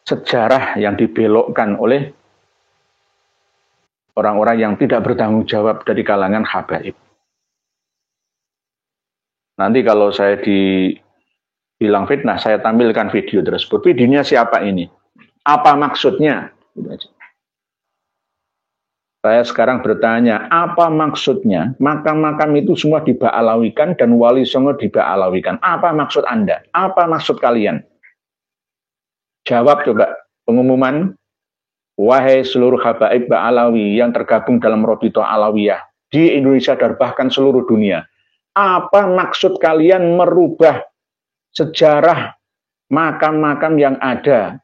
sejarah yang dibelokkan oleh orang-orang yang tidak bertanggung jawab dari kalangan habaib. Nanti kalau saya dibilang fitnah, saya tampilkan video tersebut. Videonya siapa ini? Apa maksudnya? Saya sekarang bertanya, apa maksudnya? Makam-makam itu semua diba'alawikan dan wali songo diba'alawikan. Apa maksud Anda? Apa maksud kalian? Jawab coba. Pengumuman, wahai seluruh habaib ba'alawi yang tergabung dalam Robito Alawiyah di Indonesia dan bahkan seluruh dunia. Apa maksud kalian merubah sejarah makam-makam yang ada?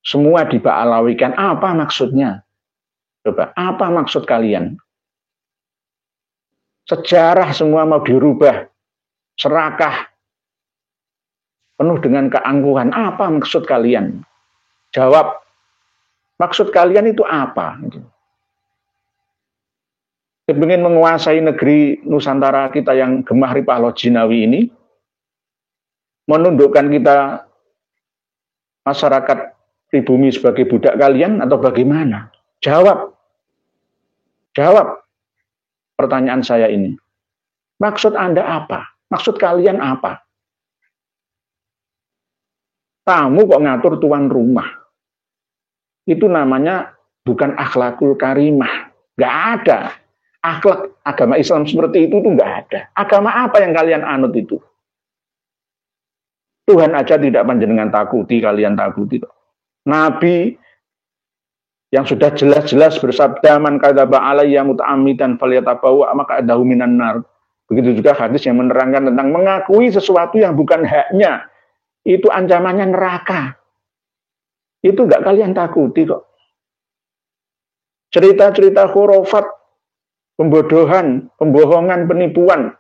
Semua diba'alawikan. Apa maksudnya? Coba, apa maksud kalian? Sejarah semua mau dirubah. Serakah. Penuh dengan keangkuhan. Apa maksud kalian? Jawab. Maksud kalian itu apa? Ingin menguasai negeri Nusantara kita yang gemah ripah loh jinawi ini, menundukkan kita masyarakat pribumi sebagai budak kalian atau bagaimana? Jawab. Jawab pertanyaan saya ini. Maksud Anda apa? Maksud kalian apa? Tamu kok ngatur tuan rumah. Itu namanya bukan akhlakul karimah. Gak ada. Akhlak agama Islam seperti itu tuh nggak ada. Agama apa yang kalian anut itu? Tuhan aja tidak panjenengan takuti, kalian takuti. Nabi yang sudah jelas-jelas bersabda, man kadzaba alayya muta'ammidan falyatabawa maq'adahu minan nar. Begitu juga hadis yang menerangkan tentang mengakui sesuatu yang bukan haknya. Itu ancamannya neraka. Itu nggak kalian takuti kok. Cerita-cerita khurafat, pembodohan, pembohongan, penipuan,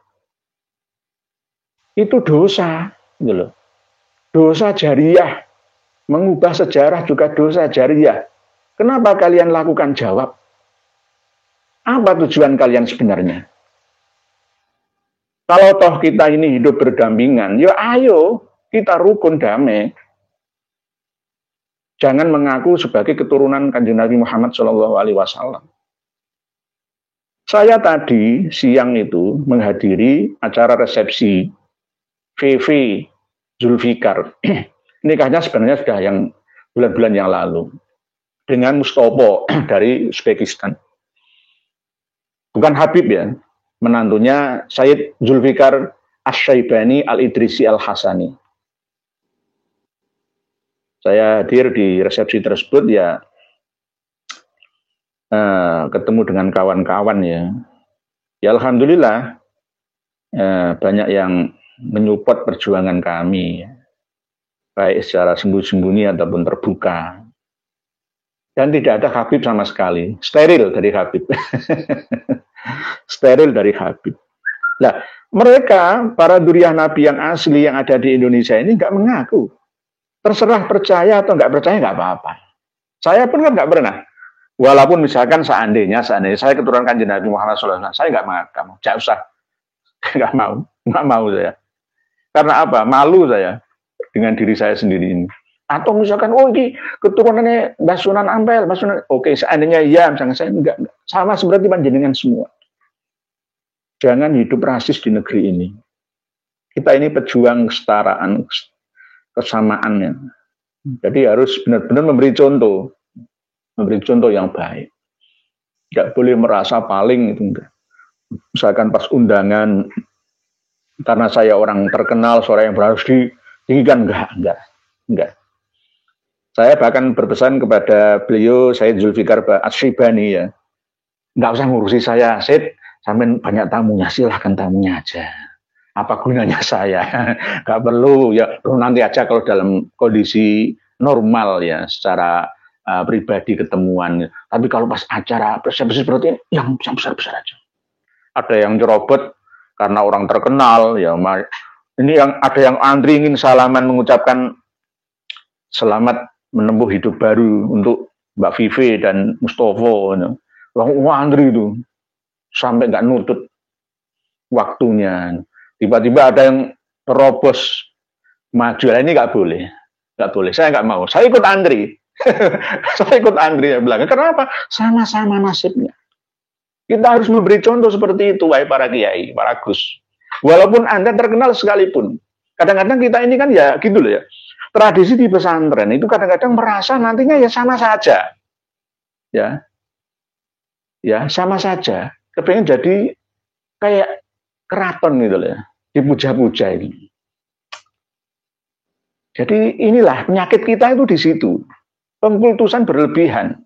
itu dosa, gitu loh. Dosa jariah, mengubah sejarah juga dosa jariah. Kenapa kalian lakukan? Jawab. Apa tujuan kalian sebenarnya? Kalau toh kita ini hidup berdampingan, ya ayo kita rukun damai. Jangan mengaku sebagai keturunan Kanjeng Nabi Muhammad SAW. Saya tadi siang itu menghadiri acara resepsi VV Zulfikar. Nikahnya sebenarnya sudah yang bulan-bulan yang lalu. Dengan Mustopo dari Uzbekistan. Bukan Habib ya. Menantunya Sayyid Zulfikar Asy-Syaibani Al-Idrisi Al-Hasani. Saya hadir di resepsi tersebut ya. Ketemu dengan kawan-kawan ya. Ya alhamdulillah banyak yang menyupport perjuangan kami ya. Baik secara sembunyi-sembunyi ataupun terbuka. Dan tidak ada Habib sama sekali. Steril dari Habib. Steril dari Habib. Nah, mereka para duriah Nabi yang asli yang ada di Indonesia ini nggak mengaku. Terserah percaya atau nggak percaya nggak apa-apa. Saya pun kan nggak pernah. Walaupun misalkan seandainya saya keturunan Kanjeng Nabi Muhammad SAW, saya nggak mau, nggak usah, nggak mau saya. Karena apa? Malu saya dengan diri saya sendiri ini. Atau misalkan, oh ini keturunannya Mbah Sunan Ampel, Mbah Sunan, oke, seandainya iya, misalnya saya enggak. Sama seperti panjenengan semua. Jangan hidup rasis di negeri ini. Kita ini pejuang kesetaraan, kesamaannya. Jadi harus benar-benar memberi contoh yang baik. Tidak boleh merasa paling itu enggak. Misalkan pas undangan, karena saya orang terkenal, suara yang harus ditinggikan, enggak. Saya bahkan berpesan kepada beliau, saya Zulfikar Asyibani ya, enggak usah ngurusi saya, Sid, sampai banyak tamunya, silahkan tamunya aja. Apa gunanya saya? Enggak perlu ya, nanti aja kalau dalam kondisi normal ya, secara pribadi ketemuan. Tapi kalau pas acara persepsi seperti ini, yang besar-besar aja. Ada yang nyerobot karena orang terkenal ya, ini yang ada yang antri ingin salaman mengucapkan selamat menempuh hidup baru untuk Mbak Vivi dan Mustofa. Wah, antri itu sampai nggak nutut waktunya. Tiba-tiba ada yang terobos maju, ini nggak boleh. Saya nggak mau. Saya ikut antri. Saya ikut antri ya belakang. Kenapa? Sama-sama nasibnya. Kita harus memberi contoh seperti itu, wahai para kiai, para gus. Walaupun Anda terkenal sekalipun, kadang-kadang kita ini kan ya gitu loh ya. Tradisi di pesantren itu kadang-kadang merasa nantinya ya sama saja, ya sama saja. Kepengen jadi kayak keraton gitu loh ya, dipuja-puja ini. Jadi inilah penyakit kita itu di situ. Pengkultusan berlebihan.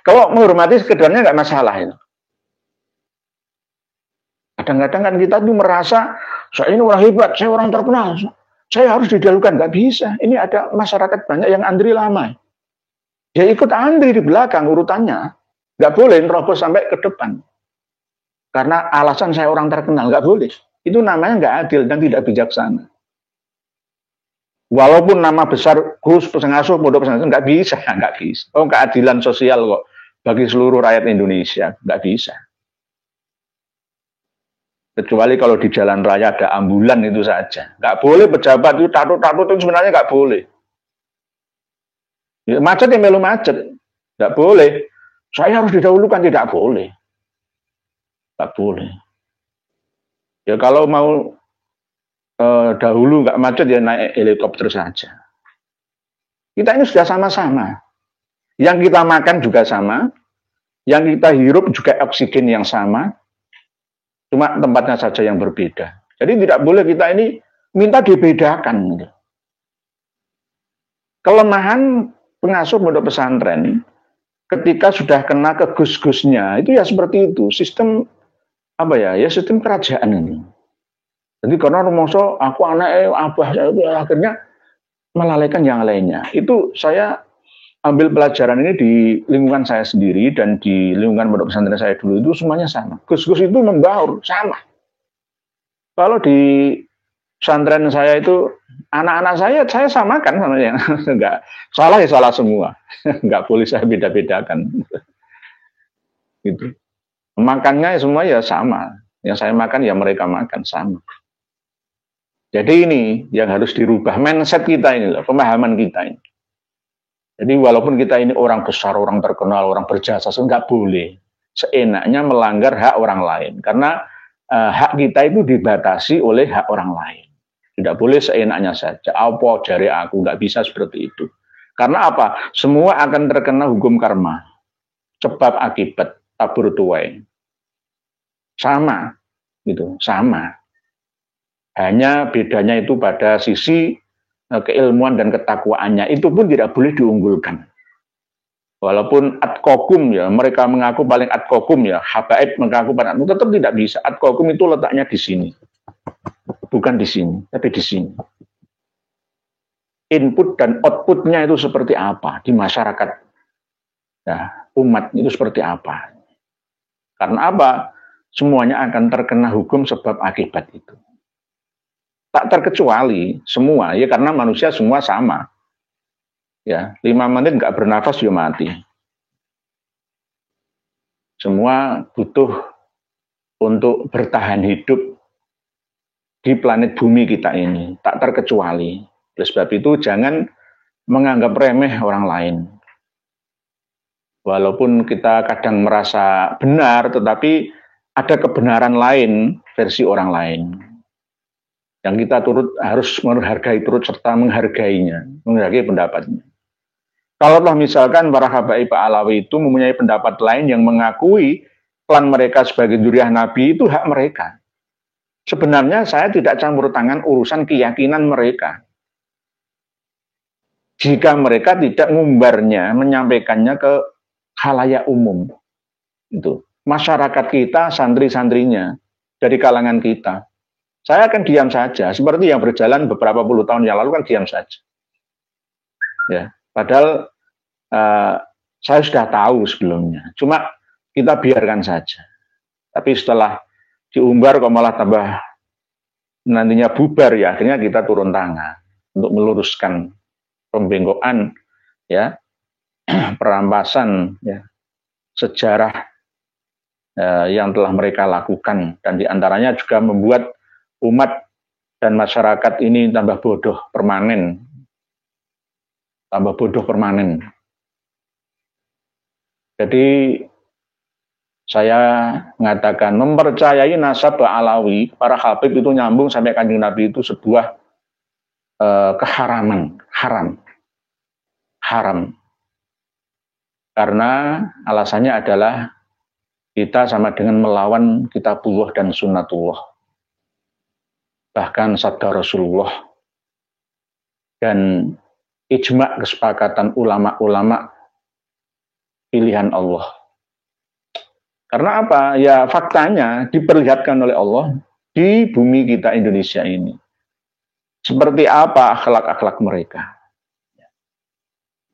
Kalau menghormati sekedarnya nggak masalah itu. Kadang-kadang kan kita tuh merasa saya ini orang hebat, saya orang terkenal, saya harus didahulukan. Nggak bisa. Ini ada masyarakat banyak yang antri lama. Ya ikut antri di belakang urutannya. Nggak boleh nerobos sampai ke depan. Karena alasan saya orang terkenal, nggak boleh. Itu namanya nggak adil dan tidak bijaksana. Walaupun nama besar Gus pengasuh pondok pesantren nggak bisa. Oh, keadilan sosial kok bagi seluruh rakyat Indonesia nggak bisa. Kecuali kalau di jalan raya ada ambulan itu saja. Nggak boleh pejabat itu tato-tato itu sebenarnya nggak boleh. Ya, macet ya melu macet, nggak boleh. Saya harus didahulukan, tidak boleh. Nggak boleh. Ya kalau mau dahulu nggak macet ya naik helikopter saja. Kita ini sudah sama-sama. Yang kita makan juga sama, yang kita hirup juga oksigen yang sama, cuma tempatnya saja yang berbeda. Jadi tidak boleh kita ini minta dibedakan. Kelemahan pengasuh pondok pesantren ketika sudah kena ke gus-gusnya itu ya seperti itu, sistem apa ya sistem kerajaan ini. Jadi karena rumongso aku anak abah saya itu akhirnya melalaikan yang lainnya. Itu saya ambil pelajaran ini di lingkungan saya sendiri dan di lingkungan pondok pesantren saya dulu itu semuanya sama. Gus-gus itu membaur sama. Kalau di pesantren saya itu anak-anak saya samakan sama yang enggak salah ya salah semua. Enggak boleh saya beda-bedakan. Gitu. Makannya semua ya sama. Yang saya makan ya mereka makan sama. Jadi ini yang harus dirubah mindset kita ini loh, pemahaman kita ini. Jadi walaupun kita ini orang besar, orang terkenal, orang berjasa, nggak boleh seenaknya melanggar hak orang lain. Karena hak kita itu dibatasi oleh hak orang lain. Tidak boleh seenaknya saja. Apa jari aku, nggak bisa seperti itu. Karena apa? Semua akan terkena hukum karma. Sebab akibat, tabur tuai. Sama, gitu, sama. Hanya bedanya itu pada sisi keilmuan dan ketakwaannya. Itu pun tidak boleh diunggulkan. Walaupun atkokum ya, mereka mengaku paling atkokum ya, habaib mengaku paling atkokum, tetap tidak bisa. Atkokum itu letaknya di sini. Bukan di sini, tapi di sini. Input dan outputnya itu seperti apa di masyarakat. Ya, umat itu seperti apa. Karena apa? Semuanya akan terkena hukum sebab akibat itu. Tak terkecuali semua ya karena manusia semua sama ya 5 menit nggak bernafas ya mati, semua butuh untuk bertahan hidup di planet bumi kita ini tak terkecuali. Oleh sebab itu jangan menganggap remeh orang lain walaupun kita kadang merasa benar tetapi ada kebenaran lain versi orang lain. yang kita harus menghargai turut serta menghargainya, menghargai pendapatnya. Kalau misalkan para habaib Alawi itu mempunyai pendapat lain yang mengakui klan mereka sebagai dzurriyyah Nabi, itu hak mereka. Sebenarnya saya tidak campur tangan urusan keyakinan mereka. Jika mereka tidak ngumbarnya, menyampaikannya ke khalayak umum. Itu masyarakat kita, santri-santrinya, dari kalangan kita. Saya akan diam saja, seperti yang berjalan beberapa puluh tahun yang lalu kan diam saja. Ya, padahal saya sudah tahu sebelumnya. Cuma kita biarkan saja. Tapi setelah diumbar kok malah tambah nantinya bubar, ya akhirnya kita turun tangan untuk meluruskan pembengkokan, ya, perampasan, ya, sejarah yang telah mereka lakukan, dan diantaranya juga membuat umat dan masyarakat ini tambah bodoh permanen, Jadi saya mengatakan mempercayai nasab Alawi, para habib itu nyambung sampai Kanjeng Nabi itu sebuah keharaman, haram. Karena alasannya adalah kita sama dengan melawan kitabullah dan sunnatullah. Bahkan sabda Rasulullah dan ijma' kesepakatan ulama-ulama pilihan Allah. Karena apa? Ya faktanya diperlihatkan oleh Allah di bumi kita Indonesia ini. Seperti apa akhlak-akhlak mereka.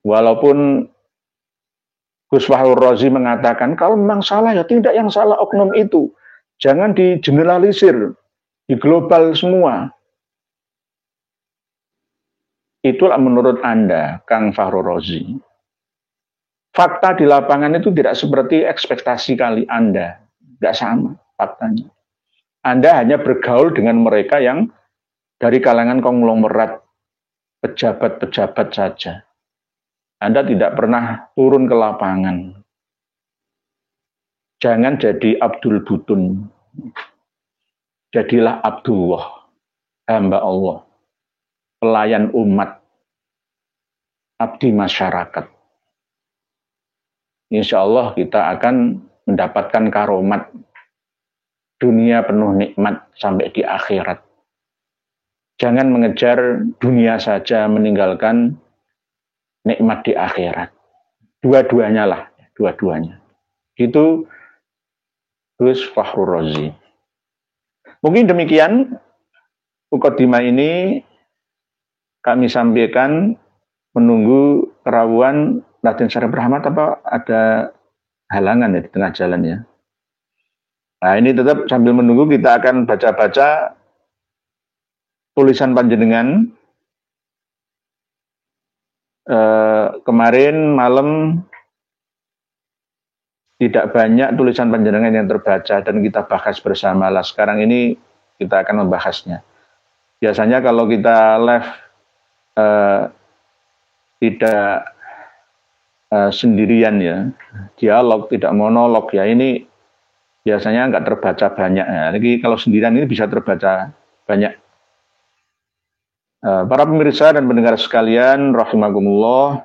Walaupun Gus Fahrur Razi mengatakan kalau memang salah ya tidak yang salah oknum itu. Jangan digeneralisir, diglobal semua. Itulah menurut Anda, Kang Fahrur Razi. Fakta di lapangan itu tidak seperti ekspektasi kali Anda. Tidak sama faktanya. Anda hanya bergaul dengan mereka yang dari kalangan konglomerat, pejabat-pejabat saja. Anda tidak pernah turun ke lapangan. Jangan jadi Abdul Butun. Jadilah Abdullah, hamba Allah, pelayan umat, abdi masyarakat. Insya Allah kita akan mendapatkan karomat dunia penuh nikmat sampai di akhirat. Jangan mengejar dunia saja, meninggalkan nikmat di akhirat. Dua-duanya lah, dua-duanya. Itu Gus Fahrur Razi. Mungkin demikian mukadimah ini kami sampaikan, menunggu kerawuan Raden Syarif Rahmat apa ada halangan ya di tengah jalan ya. Nah ini tetap sambil menunggu kita akan baca-baca tulisan panjenengan. Kemarin malam tidak banyak tulisan panjenengan yang terbaca dan kita bahas bersama lah. Sekarang ini kita akan membahasnya. Biasanya kalau kita live tidak sendirian ya, dialog tidak monolog ya, ini biasanya nggak terbaca banyak ya. Jadi kalau sendirian ini bisa terbaca banyak. Para pemirsa dan pendengar sekalian, rahimakumullah.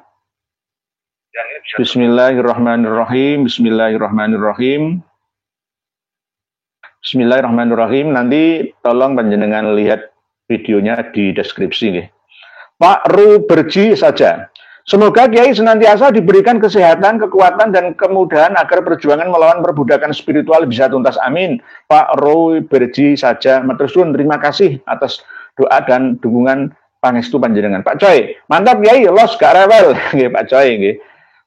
Bismillahirrahmanirrahim. Bismillahirrahmanirrahim. Bismillahirrahmanirrahim. Nanti tolong panjenengan lihat videonya di deskripsi. Pak Ru Berji saja. Semoga Kiai senantiasa diberikan kesehatan, kekuatan, dan kemudahan agar perjuangan melawan perbudakan spiritual bisa tuntas. Amin. Pak Roy Berji saja. Matur suwun, terima kasih atas doa dan dukungan pangestu panjenengan. Pak Coy, mantap Kiai, los gak rewel. Pak Coy.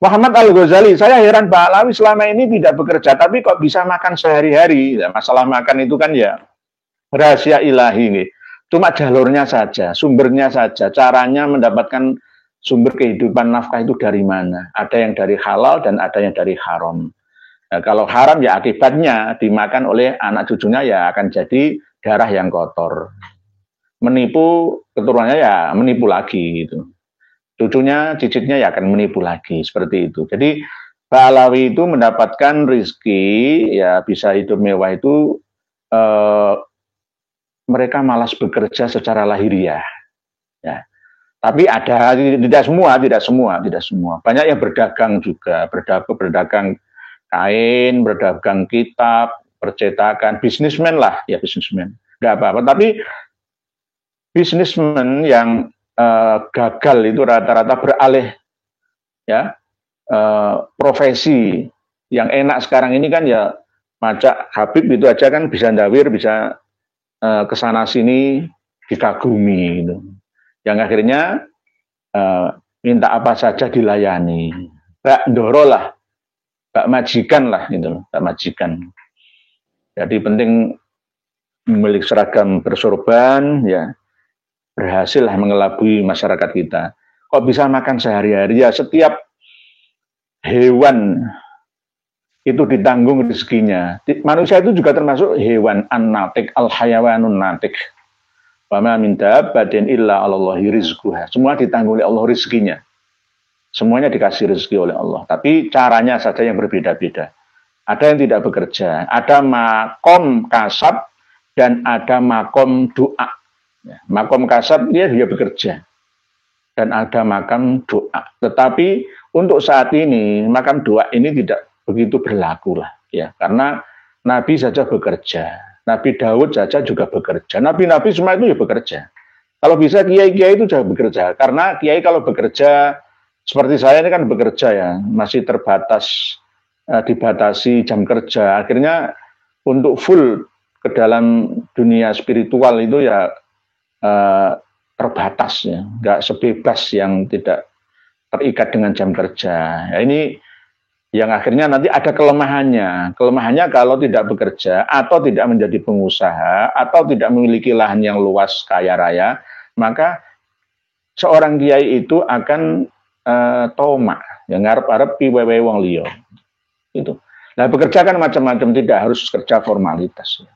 Muhammad Al-Ghazali, saya heran Pak Alawi selama ini tidak bekerja, tapi kok bisa makan sehari-hari. Masalah makan itu kan ya rahasia ilahi. Cuma jalurnya saja, sumbernya saja, caranya mendapatkan sumber kehidupan nafkah itu dari mana? Ada yang dari halal dan ada yang dari haram. Nah, kalau haram ya akibatnya dimakan oleh anak cucunya ya akan jadi darah yang kotor. Menipu keturunannya ya menipu lagi gitu. Cucunya, cicitnya ya akan menipu lagi seperti itu. Jadi Pak Alawi itu mendapatkan rezeki ya bisa hidup mewah itu mereka malas bekerja secara lahiriah. Ya. Tapi ada, tidak semua. Banyak yang berdagang juga, berdagang kain, berdagang kitab, percetakan, bisnismen lah, ya bisnismen. Tidak apa-apa. Tapi bisnismen yang gagal itu rata-rata beralih ya profesi. Yang enak sekarang ini kan ya macak Habib itu aja kan bisa ndawir, bisa kesana sini dikagumi gitu. Yang akhirnya minta apa saja dilayani. Mbak Ndoro lah, Mbak Majikan lah gitu, Mbak Majikan. Jadi penting memiliki seragam bersorban ya, berhasil lah mengelabui masyarakat kita. Kok bisa makan sehari-hari ya, setiap hewan itu ditanggung rezekinya. Manusia itu juga termasuk hewan an-natik, al-hayawanun natik. Wama min dabbatin illa 'alallahi rizquha. Semua ditanggung oleh Allah rezekinya. Semuanya dikasih rezeki oleh Allah. Tapi caranya saja yang berbeda-beda. Ada yang tidak bekerja, ada makom kasab dan ada makom doa. Makom kasab dia bekerja dan ada makam doa. Tetapi untuk saat ini makam doa ini tidak begitu berlaku lah, ya karena Nabi saja bekerja, Nabi Daud saja juga bekerja, nabi-nabi semua itu ya bekerja. Kalau bisa kiai-kiai itu juga bekerja, karena kiai kalau bekerja seperti saya ini kan bekerja ya masih terbatas, dibatasi jam kerja, akhirnya untuk full ke dalam dunia spiritual itu ya terbatas ya, nggak sebebas yang tidak terikat dengan jam kerja. Ya, ini yang akhirnya nanti ada kelemahannya. Kelemahannya kalau tidak bekerja atau tidak menjadi pengusaha atau tidak memiliki lahan yang luas kaya raya, maka seorang kiai itu akan tomak, yang ngarep-arep piwewe wong liya. Itu. Nah, bekerja kan macam-macam, tidak harus kerja formalitas.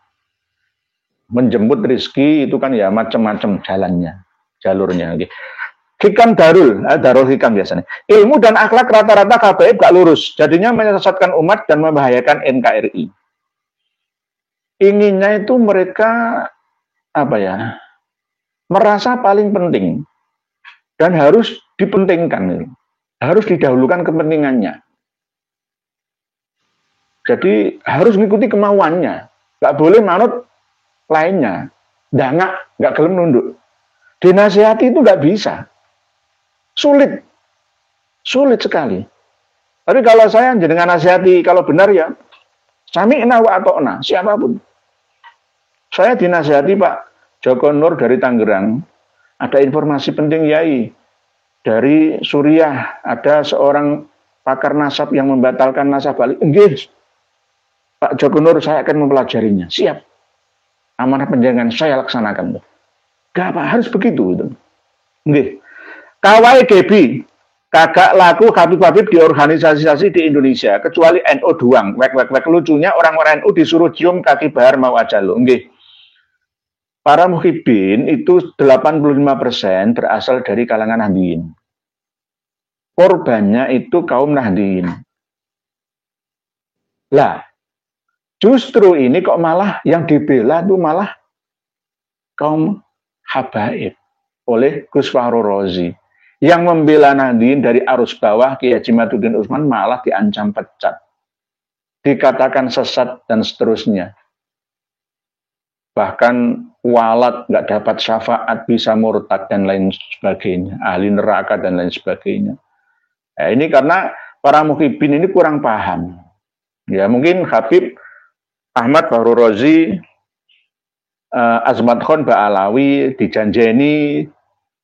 Menjemput rezeki itu kan ya macam-macam jalannya, jalurnya. Hikam darul hikam biasanya. Ilmu dan akhlak rata-rata KBIB gak lurus, jadinya menyesatkan umat dan membahayakan NKRI. Inginnya itu mereka apa ya, merasa paling penting dan harus dipentingkan, harus didahulukan kepentingannya. Jadi harus mengikuti kemauannya, gak boleh manut lainnya, gak gelem nunduk. Dinasihati itu gak bisa. Sulit sekali. Tapi kalau saya jenengan nasihati, kalau benar ya, sami'na wa ata'na, siapapun. Saya dinasihati Pak Joko Nur dari Tangerang, ada informasi penting Yai, dari Suriah, ada seorang pakar nasab yang membatalkan nasab balik. Enggak, Pak Joko Nur saya akan mempelajarinya, siap. Amanah penjaringan saya laksanakan. Gak apa, harus begitu. Enggak. Kawai Gebi kagak laku Habib-Habib di organisasi di Indonesia kecuali NU doang. Wek lucunya orang-orang NU disuruh cium kaki bahar mau aja lo. Nggih. Para muhibin itu 85% berasal dari kalangan Nahdliyin. Korbannya itu kaum Nahdliyin. Lah, justru ini kok malah yang dibela itu malah kaum habaib oleh Gus Fahru Razi. Yang membela Nahdliyin dari arus bawah Kiai Haji Maduddin Utsman malah diancam pecat, dikatakan sesat dan seterusnya. Bahkan walat nggak dapat syafaat, bisa murtad dan lain sebagainya, ahli neraka dan lain sebagainya. Nah, ini karena para muhibin ini kurang paham. Ya mungkin Habib Ahmad Fahru Razi, Azmat Khan Ba'alawi dijanjeni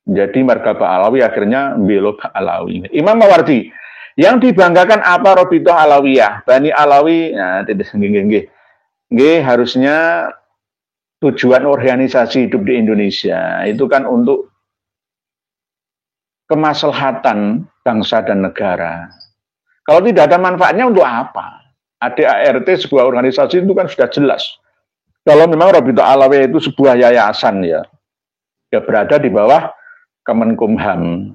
jadi marga Ba'alawi, akhirnya belo Ba'alawi. Imam Mawardi yang dibanggakan apa Robitoh Alawiyah, Bani Alawi, nah harusnya tujuan organisasi hidup di Indonesia itu kan untuk kemaslahatan bangsa dan negara. Kalau tidak ada manfaatnya untuk apa? ADART sebuah organisasi itu kan sudah jelas. Kalau memang Robitoh Alawiyah itu sebuah yayasan ya berada di bawah Kemenkumham.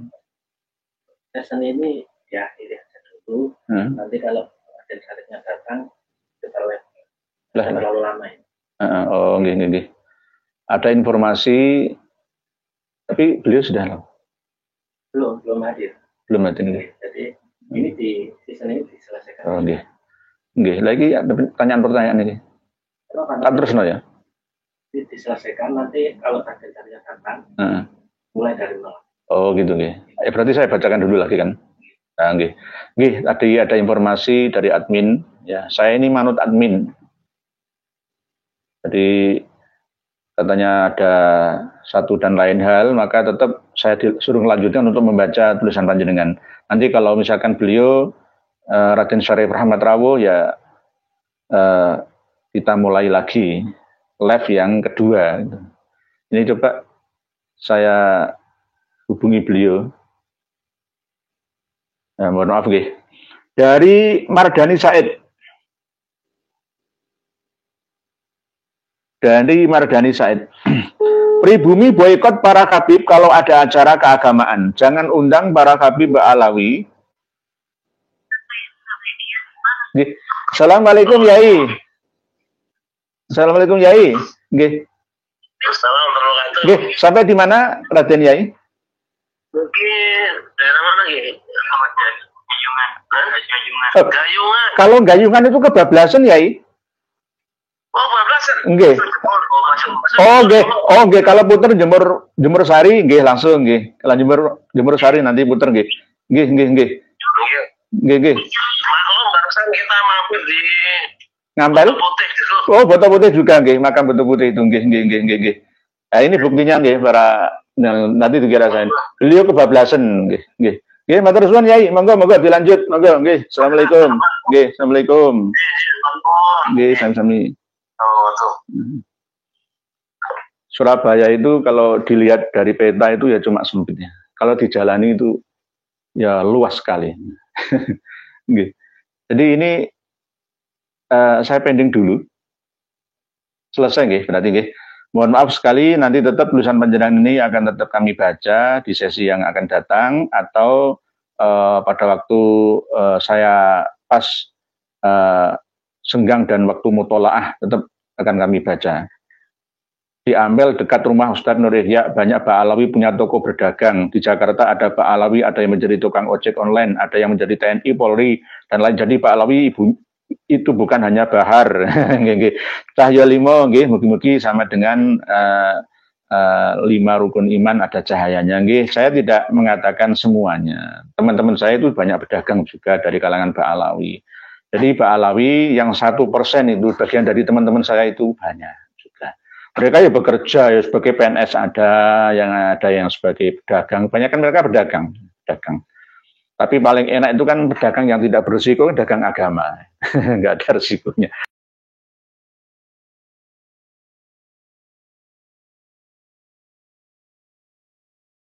Yayasan ini ya ini aja dulu. Nanti kalau ada syariatnya datang kita terlalu lama ini. Oh, gini. ada informasi, tapi beliau sudah belum hadir. Belum hadir. Jadi ini di season ini diselesaikan. Oh, nggih. Nggih, lagi ada pertanyaan-pertanyaan ini. Tak terus ya. Diselesaikan nanti kalau targetnya datang, mulai dari nol. Oh gitu nggih. Berarti saya bacakan dulu lagi kan. Nah, nggih. Nggih, tadi ada informasi dari admin. Ya, saya ini manut admin. Jadi katanya ada satu dan lain hal, maka tetap saya disuruh melanjutkan untuk membaca tulisan panjenengan. Nanti kalau misalkan beliau Raden Syarif Rahmat Rawuh, ya kita mulai lagi live yang kedua. Ini coba saya hubungi beliau. Nah, mohon maaf nggih. Dari Mardani Said. Dari Mardani Said. Pribumi boikot para khabib kalau ada acara keagamaan. Jangan undang para khabib Alawi. Assalamualaikum Yai. Assalamualaikum Yai. Nggih. Nggih, sampai di mana Raden Yai? Mungkin daerah mana nggih? Gayungan. Kalau Gayungan itu kebablasan Yai? Oh, kebablasan. Nggih. Oh, nggih. Oh, nggih, kalau puter Jemur Sari nggih langsung nggih. Kalau Jemur Sari nanti puter nggih. Nggih. Nggih. Maklum barusan kita mampir di Ngampel? Putih gitu. Oh, Bota Putih juga nggih, makan Bota Putih itu nggih. Nah, ini buktinya nggih para nanti dikira saya. Beliau kebablasan nggih. Nggih, matur suwun Yai, monggo dilanjut, monggo nggih. Assalamualaikum. Nggih, assalamualaikum. Nggih, sami-sami. Oh, tuh. Surabaya itu kalau dilihat dari peta itu ya cuma sempitnya. Kalau dijalani itu ya luas sekali. Nggih. Jadi ini saya pending dulu. Selesai nggih, berarti nggih. Mohon maaf sekali, nanti tetap tulisan panjenengan ini akan tetap kami baca di sesi yang akan datang atau pada waktu saya pas senggang dan waktu mutolaah tetap akan kami baca. Di Amel dekat rumah Ustadz Nur Ihya banyak Pak Alawi punya toko berdagang. Di Jakarta ada Pak Alawi, ada yang menjadi tukang ojek online, ada yang menjadi TNI, Polri, dan lain. Jadi Pak Alawi itu bukan hanya bahar. Cahya limo, mugi-mugi sama dengan 5 rukun iman ada cahayanya. Saya tidak mengatakan semuanya. Teman-teman saya itu banyak berdagang juga dari kalangan Pak Alawi. Jadi Pak Alawi yang 1% itu bagian dari teman-teman saya itu banyak juga. Mereka ya bekerja ya sebagai PNS ada yang sebagai pedagang. Banyak kan mereka berdagang. Tapi paling enak itu kan pedagang yang tidak berisiko, dagang agama. Nggak ada risikonya.